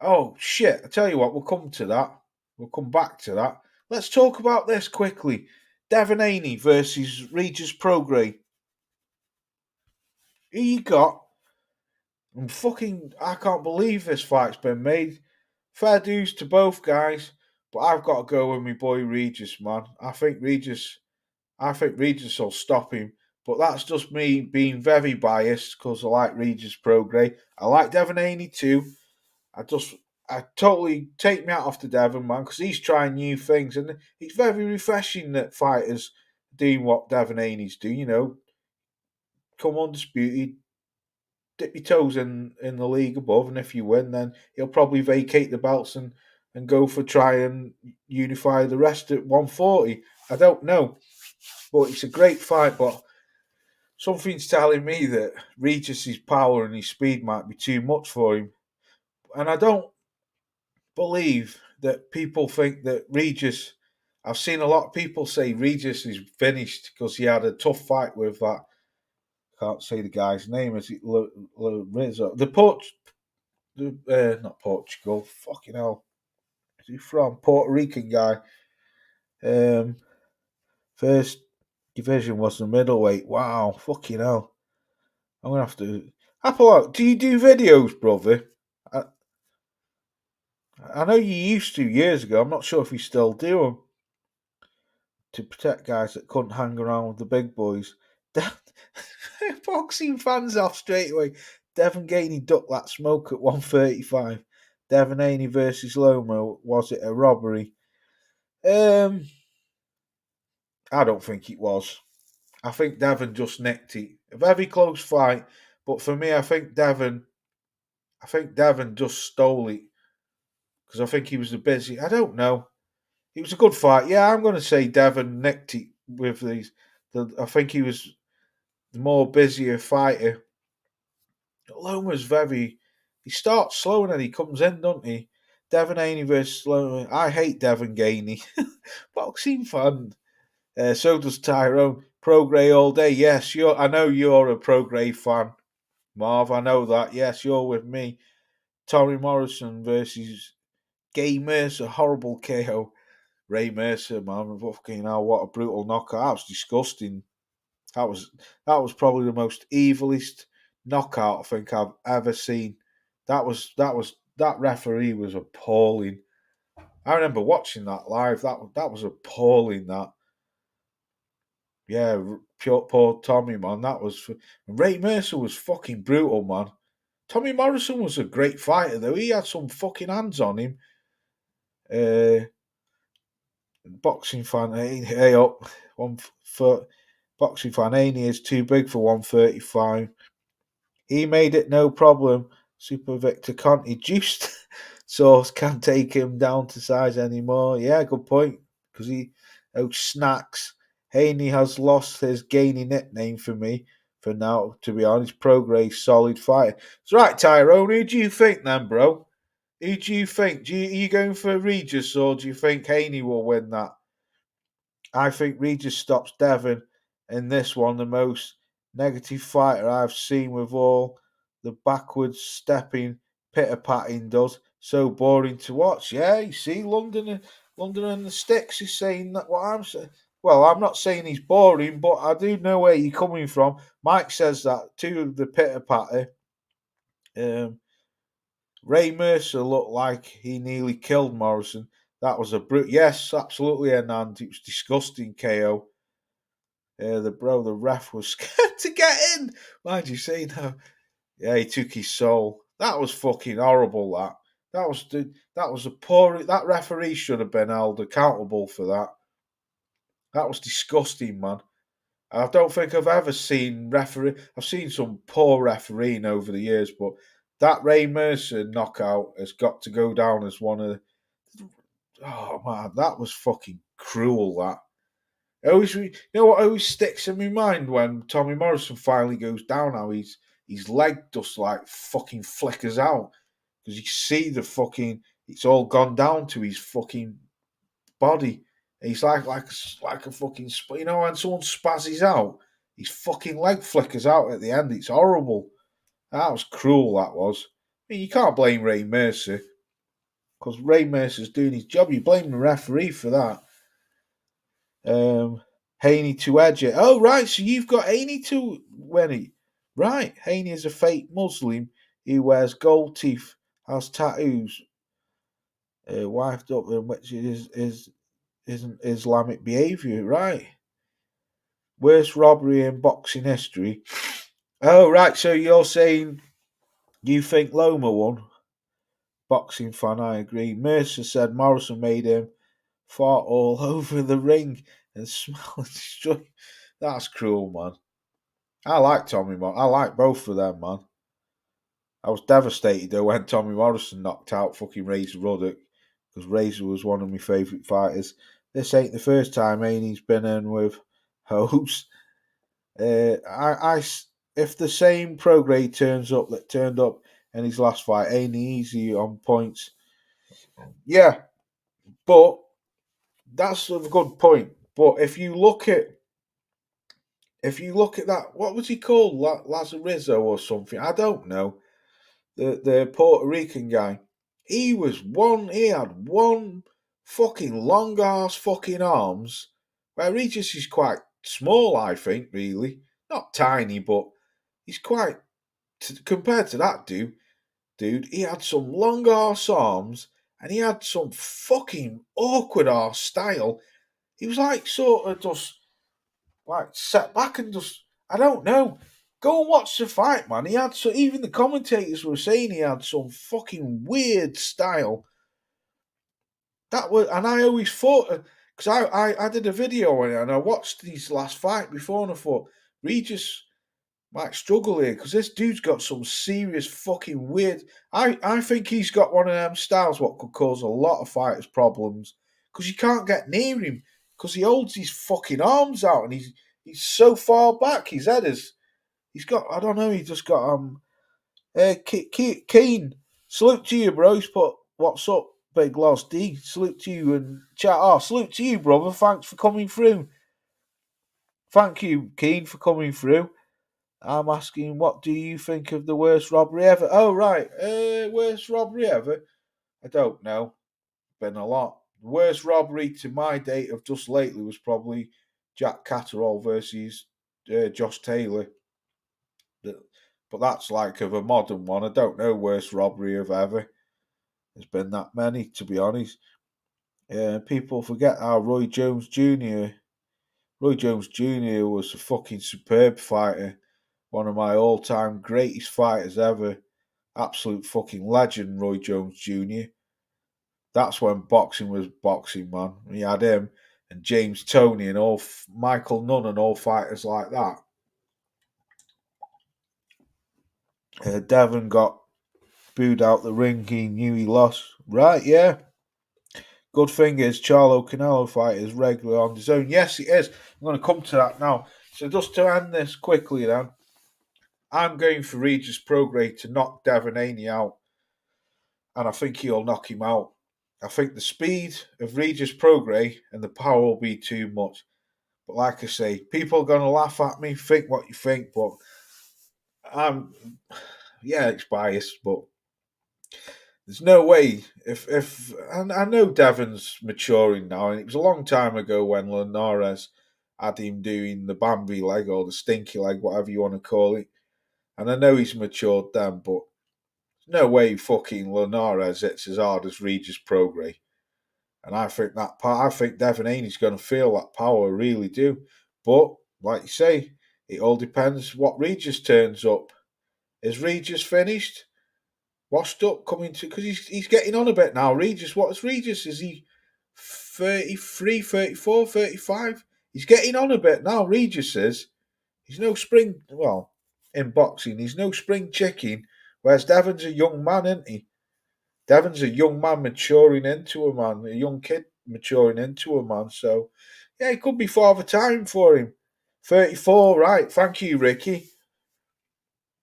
Oh, shit. I tell you what, we'll come to that. We'll come back to that. Let's talk about this quickly. Devon Haney versus Regis Prograis. Who you got? I can't believe this fight's been made. Fair dues to both guys, but I've got to go with my boy Regis, man. I think Regis will stop him, but that's just me being very biased because I like Regis Prograis. I like Devon Haney too. I totally take me out off the Devon man because he's trying new things, and it's very refreshing that fighters doing what Devon Haney's do. You know, come undisputed, dip your toes in the league above, and if you win, then he'll probably vacate the belts and go for try and unify the rest at 140. I don't know, but it's a great fight. But something's telling me that Regis's power and his speed might be too much for him, and I don't believe that people think that Regis. I've seen a lot of people say Regis is finished because he had a tough fight with that. Can't say the guy's name. Is it Rizzo? Not Portugal. Fucking hell. Is he from Puerto Rican guy? Um, first division was the middleweight. Wow, fucking hell. I'm gonna have to. Apple, do you do videos, brother? I, I know you used to years ago. I'm not sure if you still do them to protect guys that couldn't hang around with the big boys. Boxing fans off straight away. Devon Haney ducked that smoke at 135. Devon Haney versus Loma, was it a robbery? I don't think it was. I think Devon just nicked it. A very close fight, but for me, I think Devon just stole it because I think he was a busy. I don't know. It was a good fight. Yeah, I'm going to say Devon nicked it with these. I think he was the more busier fighter. Loma's very. He starts slow and then he comes in, doesn't he? Devon Haney versus Loma. I hate Devon Haney. Boxing fan. So does Tyrone. Prograis all day. Yes, I know you're a Prograis fan, Marv. I know that. Yes, you're with me. Tommy Morrison versus Gay Mercer. Horrible KO. Ray Mercer, man. Fucking hell, what a brutal knockout. That was disgusting. That was that was probably the most evilest knockout I think I've ever seen. That referee was appalling. I remember watching that live. That was appalling. That yeah, pure poor Tommy man. Ray Mercer was fucking brutal, man. Tommy Morrison was a great fighter though. He had some fucking hands on him. Uh, boxing fan, hey up, 1 foot. Boxing fan, Haney is too big for 135. He made it no problem. Super Victor Conti juiced Source can't take him down to size anymore. Yeah, good point. Because snacks. Haney has lost his Gainey nickname for me for now, to be honest. Prograis, solid fighter. It's right, Tyrone. Who do you think then, bro? Who do you think? Are you going for Regis or do you think Haney will win that? I think Regis stops Devon in this one, the most negative fighter I've seen with all the backwards stepping, pitter patting does. So boring to watch. Yeah, you see, London and the Sticks is saying that what I'm saying. Well, I'm not saying he's boring, but I do know where you're coming from. Mike says that too, the pitter patter. Um, Ray Mercer looked like he nearly killed Morrison. That was a brute. Yes, absolutely, Hernand. It was disgusting KO. The ref was scared to get in. Why'd you say that? Yeah, he took his soul. That was fucking horrible. That was a poor. That referee should have been held accountable for that. That was disgusting, man. I don't think I've ever seen referee. I've seen some poor refereeing over the years, but that Ray Mercer knockout has got to go down as one of. Oh man, that was fucking cruel. That You know what always sticks in my mind when Tommy Morrison finally goes down? How his leg just like fucking flickers out because you see the fucking it's all gone down to his fucking body. He's like a fucking you know when someone spazzes out, his fucking leg flickers out at the end. It's horrible. That was cruel. That was. I mean, you can't blame Ray Mercer because Ray Mercer's doing his job. You blame the referee for that. Haney to edge it. Oh, right. So you've got Haney to Wenny. Right. Haney is a fake Muslim who wears gold teeth, has tattoos, wifed up, which isn't Islamic behaviour. Right. Worst robbery in boxing history. Oh, right. So you're saying you think Loma won? Boxing fan, I agree. Mercer said Morrison made him fart all over the ring and smell and destroy. That's cruel, man. I like Tommy Morrison. I like both of them, man. I was devastated though when Tommy Morrison knocked out fucking Razor Ruddock because Razor was one of my favourite fighters. This ain't the first time Haney's been in with hoes. If the same prograde turns up that turned up in his last fight, Haney easy on points. Yeah, but that's a good point. But if you look at that, what was he called? Lazarizzo or something? I don't know. The Puerto Rican guy. He had one fucking long ass fucking arms. Where Regis is quite small, I think, really. Not tiny, but he's quite compared to that dude, he had some long ass arms and he had some fucking awkward ass style. He was like sort of just like sat back and just I don't know. Go and watch the fight, man. He had so even the commentators were saying he had some fucking weird style. That was, and I always thought because I did a video on it and I watched his last fight before and I thought Regis might struggle here because this dude's got some serious fucking weird. I think he's got one of them styles what could cause a lot of fighters problems because you can't get near him because he holds his fucking arms out and he's so far back. His head is he's got I don't know. He just got Keen. Salute to you, bro. He's put what's up, Big Loss D. Salute to you and chat. Oh, salute to you, brother. Thanks for coming through. Thank you, Keen, for coming through. I'm asking, what do you think of the worst robbery ever? Oh, right. Worst robbery ever? I don't know. Been a lot. The worst robbery to my date of just lately was probably Jack Catterall versus Josh Taylor. But that's like of a modern one. I don't know worst robbery of ever. There's been that many, to be honest. People forget how Roy Jones Jr. Was a fucking superb fighter. One of my all-time greatest fighters ever. Absolute fucking legend, Roy Jones Jr. That's when boxing was boxing, man. We had him and James Toney and Michael Nunn and all fighters like that. Devon got booed out the ring. He knew he lost. Right, yeah. Good thing is Charlo Canelo fight is regular on his own. Yes, it is. I'm going to come to that now. So just to end this quickly then, I'm going for Regis Prograde to knock Devon Haney out. And I think he'll knock him out. I think the speed of Regis Prograde and the power will be too much. But like I say, people are going to laugh at me, think what you think, but it's biased, but there's no way if and I know Devon's maturing now, and it was a long time ago when Linares had him doing the Bambi leg or the stinky leg, whatever you want to call it. And I know he's matured then, but there's no way fucking Linares hits as hard as Regis Prograde. And I think Devon Haney's going to feel that power, I really do. But like you say, it all depends what Regis turns up. Is Regis finished? Washed up, coming to because he's getting on a bit now. Regis, what's Regis? Is he 33, 34, 35? He's getting on a bit now. Regis is. He's no spring. Well, in boxing, he's no spring chicken. Whereas Devon's a young man, isn't he? Devon's a young man maturing into a man, a young kid maturing into a man. So, Yeah, it could be Father Time for him. 34, right. Thank you, Ricky.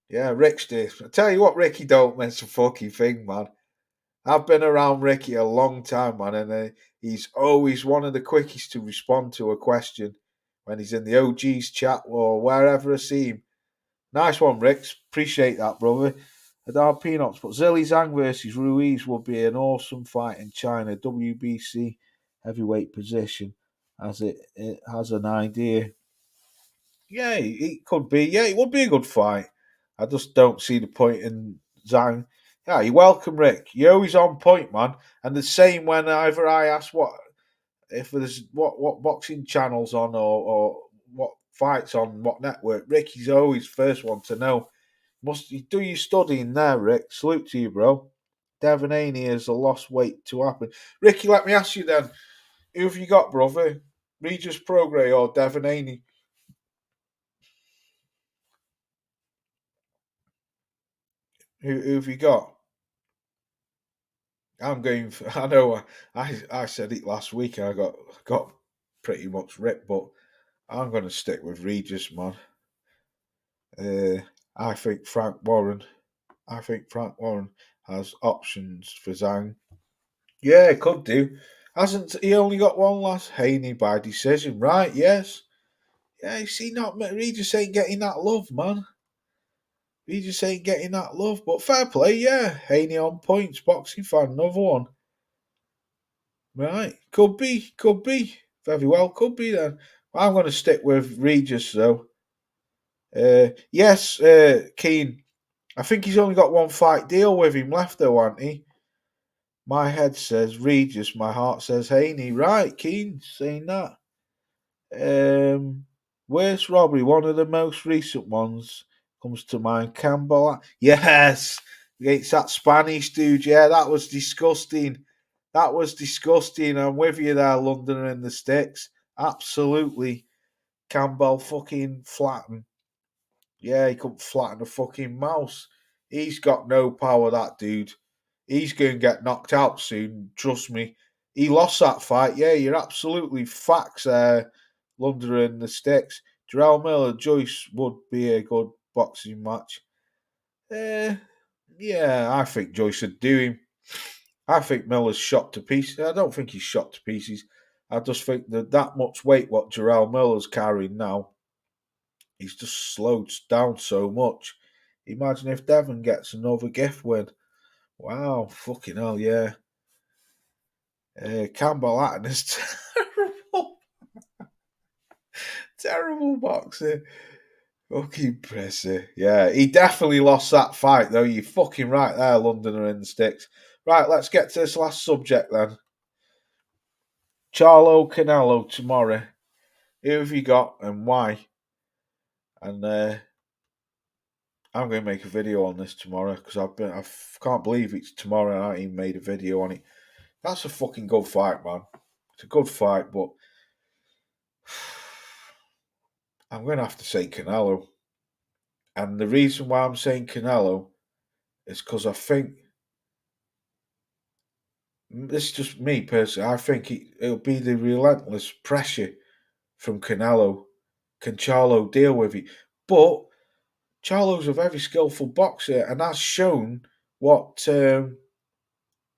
Yeah, Rick's this. I tell you what, Ricky don't miss a fucking thing, man. I've been around Ricky a long time, man, and he's always one of the quickest to respond to a question when he's in the OG's chat or wherever I see him. Nice one, Ricks. Appreciate that, brother. Adar Peanuts, but Zhilei Zhang versus Ruiz would be an awesome fight in China WBC heavyweight position, as it has an idea. Yeah, it could be. Yeah, it would be a good fight. I just don't see the point in Zhang. Yeah, you're welcome, Rick. You're always on point, man. And the same whenever I ask what if there's what boxing channels on or what fights on what network. Ricky's always first one to know. Must you do your studying there, Rick? Salute to you, bro. Devon Haney is a lost weight to happen. Ricky, let me ask you then. Who have you got, brother? Regis Prograis or Devon Haney? Who have you got? I'm going. For, I know. I said it last week. And I got pretty much ripped, but I'm going to stick with Regis, man. Uh, I think Frank Warren. I think Frank Warren has options for Zhang. Yeah, could do. Hasn't he only got one last? Haney by decision, right? Yes. Yeah, you see, not Regis ain't getting that love, man. Regis ain't getting that love, but fair play, yeah. Haney on points, boxing fan, another one. Right, could be. Very well, could be then. I'm going to stick with Regis though. Yes, Keane. I think he's only got one fight deal with him left though, hasn't he? My head says Regis, my heart says Haney. Right, Keane saying that. Worst robbery, one of the most recent ones comes to mind. Campbell. Yes, against that Spanish dude. Yeah, that was disgusting. That was disgusting. I'm with you there, Londoner in the sticks. Absolutely. Campbell fucking flattened. Yeah, he couldn't flatten a fucking mouse. He's got no power, that dude. He's going to get knocked out soon. Trust me. He lost that fight. Yeah, you're absolutely facts there, Londoner in the sticks. Jarrell Miller Joyce would be a good boxing match. Uh, yeah, I think Joyce would do him. I think Miller's shot to pieces. I don't think he's shot to pieces. I just think that much weight what Jarrell Miller's carrying now, he's just slowed down so much. Imagine if Devon gets another gift win. Wow, fucking hell, yeah. Campbell Hatton is terrible, terrible boxer. Fucking pressy. Yeah, he definitely lost that fight, though. You're fucking right there, Londoner in the sticks. Right, let's get to this last subject then. Charlo Canelo tomorrow. Who have you got and why? And I'm going to make a video on this tomorrow because I can't believe it's tomorrow and I ain't even made a video on it. That's a fucking good fight, man. It's a good fight, but I'm going to have to say Canelo. And the reason why I'm saying Canelo is because I think this is just me personally. I think it'll be the relentless pressure from Canelo. Can Charlo deal with it? But Charlo's a very skillful boxer and has shown what 7-5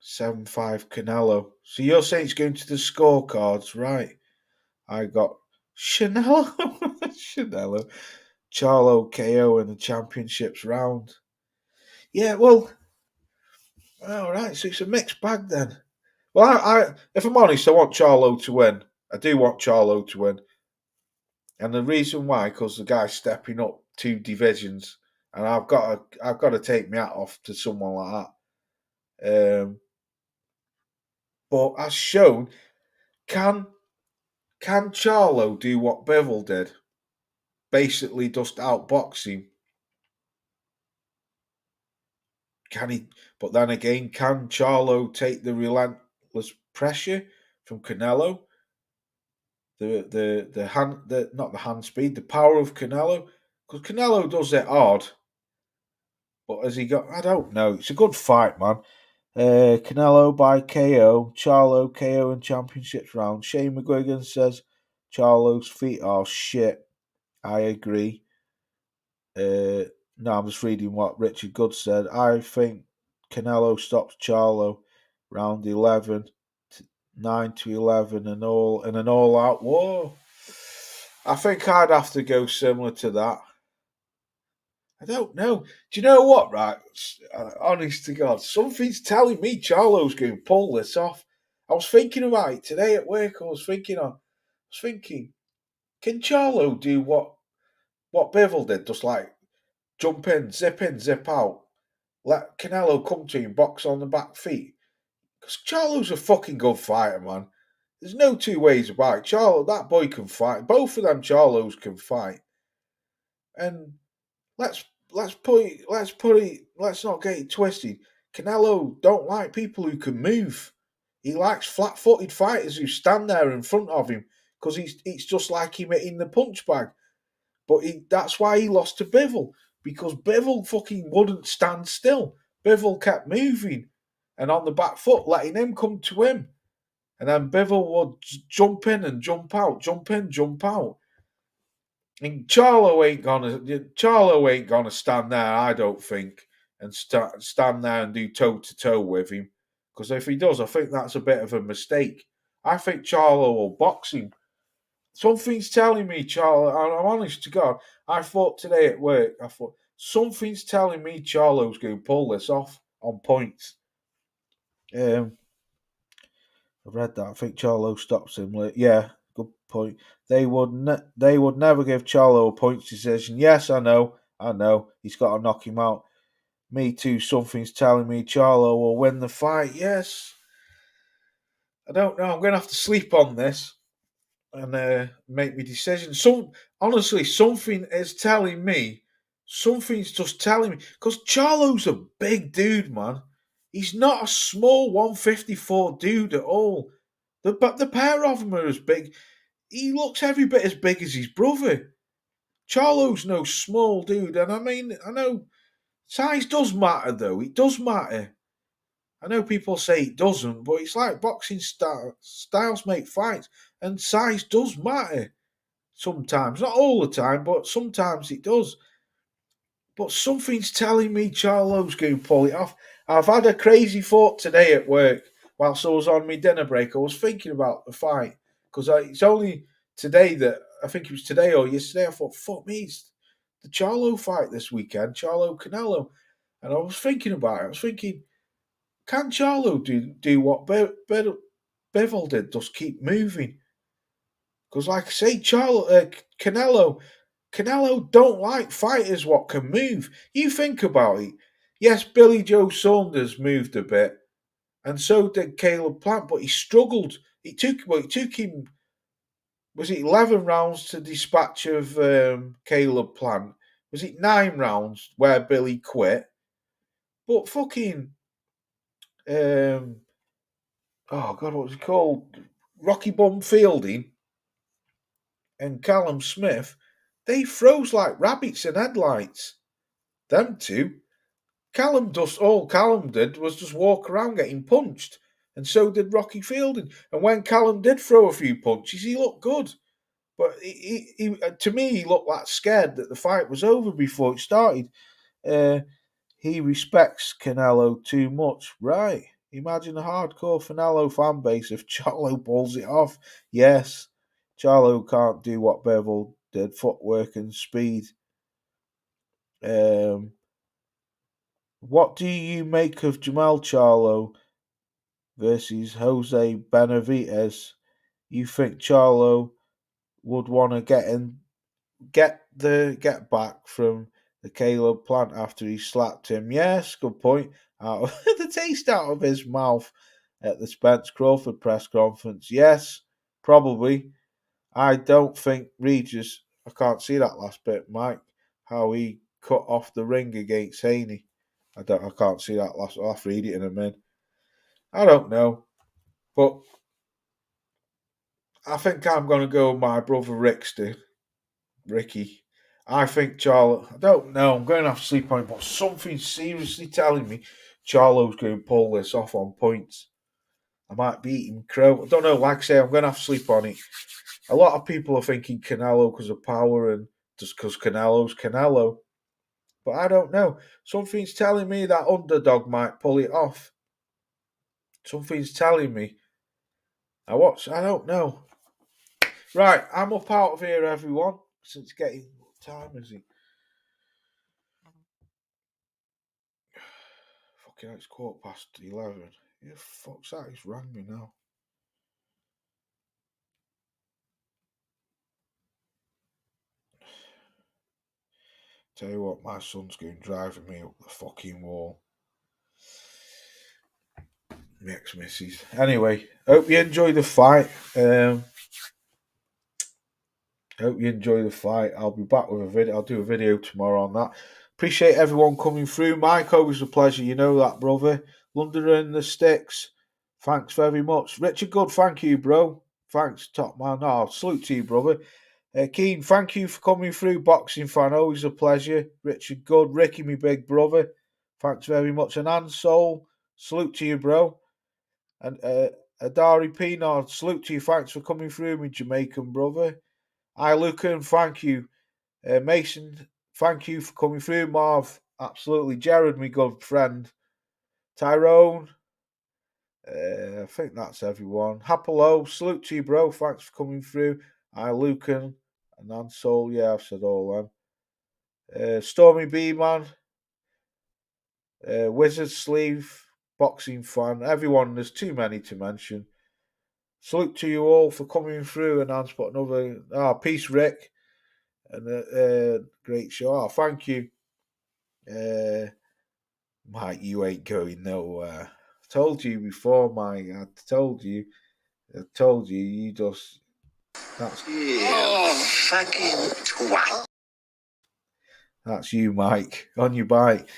Canelo. So you're saying it's going to the scorecards, right? I got Chanelo, Chanelo, Charlo KO in the championships round. Yeah, well, all right. So it's a mixed bag then. Well, if I'm honest, I want Charlo to win. I do want Charlo to win, and the reason why, because the guy's stepping up 2 divisions, and I've got to take my hat off to someone like that. But as shown, can can Charlo do what Bivol did? Basically, just outbox him. Can he? But then again, can Charlo take the relentless pressure from Canelo? The not the hand speed, the power of Canelo, because Canelo does it hard, but has he got? I don't know. It's a good fight, man. Canelo by KO, Charlo KO in championships round. Shane McGuigan says Charlo's feet are shit. I agree. No, I'm just reading what Richard Good said. I think Canelo stops Charlo round 11, 9 to 11, and all in an all-out war. I think I'd have to go similar to that. I don't know. Do you know what, right? Honest to God, something's telling me Charlo's going to pull this off. I was thinking about it today at work. I was thinking, can Charlo do what Bivol did? Just like jump in, zip out. Let Canelo come to him, box on the back feet. Because Charlo's a fucking good fighter, man. There's no two ways about it. Charlo, that boy can fight. Both of them Charlos can fight. And let's let's not get it twisted. Canelo don't like people who can move. He likes flat-footed fighters who stand there in front of him because it's just like him hitting the punch bag. But that's why he lost to Bivol, because Bivol fucking wouldn't stand still. Bivol kept moving and on the back foot, letting him come to him. And then Bivol would jump in and jump out, jump in, jump out. And Charlo ain't gonna stand there, I don't think, and stand there and do toe to toe with him. Because if he does, I think that's a bit of a mistake. I think Charlo will box him. Something's telling me, Charlo. I'm honest to God. I thought today at work. I thought something's telling me Charlo's going to pull this off on points. I've read that. I think Charlo stops him. Yeah, good point. They would never give Charlo a points decision. Yes, I know. He's got to knock him out. Me too. Something's telling me Charlo will win the fight. Yes. I don't know. I'm going to have to sleep on this and make my decision. Honestly, something is telling me. Something's just telling me because Charlo's a big dude, man. He's not a small 154 dude at all. The pair of them are as big. He looks every bit as big as his brother. Charlo's no small dude, and I mean, I know size does matter, though. It does matter. I know people say it doesn't, but it's like boxing styles make fights, and size does matter sometimes. Not all the time, but sometimes it does. But something's telling me Charlo's going to pull it off. I've had a crazy thought today at work whilst I was on my dinner break. I was thinking about the fight because it's only today that I think it was today or yesterday. I thought, fuck me, it's the Charlo fight this weekend, Charlo Canelo. And I was thinking about it. I was thinking, can Charlo do what Bivol did? Just keep moving. Because, like I say, Canelo don't like fighters what can move. You think about it. Yes, Billy Joe Saunders moved a bit, and so did Caleb Plant, but he struggled. It took him, was it 11 rounds to dispatch of Caleb Plant? Was it 9 rounds where Billy quit? But fucking, oh God, what was it called? Rocky Bum Fielding and Callum Smith, they froze like rabbits in headlights. Them two. All Callum did was just walk around getting punched. And so did Rocky Fielding. And when Callum did throw a few punches, he looked good. But to me, he looked like scared that the fight was over before it started. He respects Canelo too much. Right. Imagine a hardcore Canelo fan base if Charlo pulls it off. Yes, Charlo can't do what Bivol did, footwork and speed. What do you make of Jamal Charlo versus Jose Benavidez? You think Charlo would want to get back from the Caleb Plant after he slapped him? Yes, good point. Out of the taste out of his mouth at the Spence Crawford press conference. Yes, probably. I don't think Regis. I can't see that last bit, Mike. How he cut off the ring against Haney. I can't see that last. I'll have to read it in a minute. I don't know, but I think I'm going to go with my brother Ricky. I think Charlo. I don't know. I'm going to have to sleep on it, but something's seriously telling me Charlo's going to pull this off on points. I might be eating crow. I don't know. Like I say, I'm going to have to sleep on it. A lot of people are thinking Canelo because of power and just because Canelo's Canelo. But I don't know. Something's telling me that underdog might pull it off. Something's telling me. I don't know. Right, I'm up out of here, everyone. Since it's getting, what time is it? Fucking hell, it's 11:15. Yeah, fuck's that? He's rang me now. Tell you what, my son's going driving me up the fucking wall. My ex-missus. Anyway, hope you enjoy the fight. Hope you enjoy the fight. I'll be back with a video. I'll do a video tomorrow on that. Appreciate everyone coming through. Mike, always a pleasure. You know that, brother. London and the Sticks. Thanks very much. Richard Good, thank you, bro. Thanks, top man. Oh, salute to you, brother. Keen, thank you for coming through. Boxing fan, always a pleasure. Richard Good, Ricky, me big brother. Thanks very much. And Ansol, salute to you, bro. And Adari Pinard, salute to you. Thanks for coming through, me Jamaican brother. Hi, Lucan, thank you. Mason, thank you for coming through. Marv, absolutely. Jared, my good friend. Tyrone, I think that's everyone. Hapolo, salute to you, bro. Thanks for coming through. Hi, Lucan and Ansol. Yeah, I've said all them. Stormy B, man. Wizard Sleeve, boxing fan. Everyone, there's too many to mention. Salute to you all for coming through and put another. Peace, Rick. And a great show. Oh, thank you. Mike, you ain't going nowhere. I told you before, Mike. I told you, you just. That's. Oh, fucking twat. That's you, Mike, on your bike.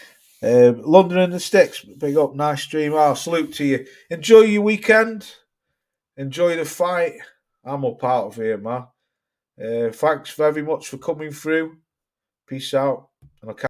London and the Sticks, big up, nice stream. Salute to you. Enjoy your weekend. Enjoy the fight. I'm up out of here, man. Thanks very much for coming through. Peace out. And I'll catch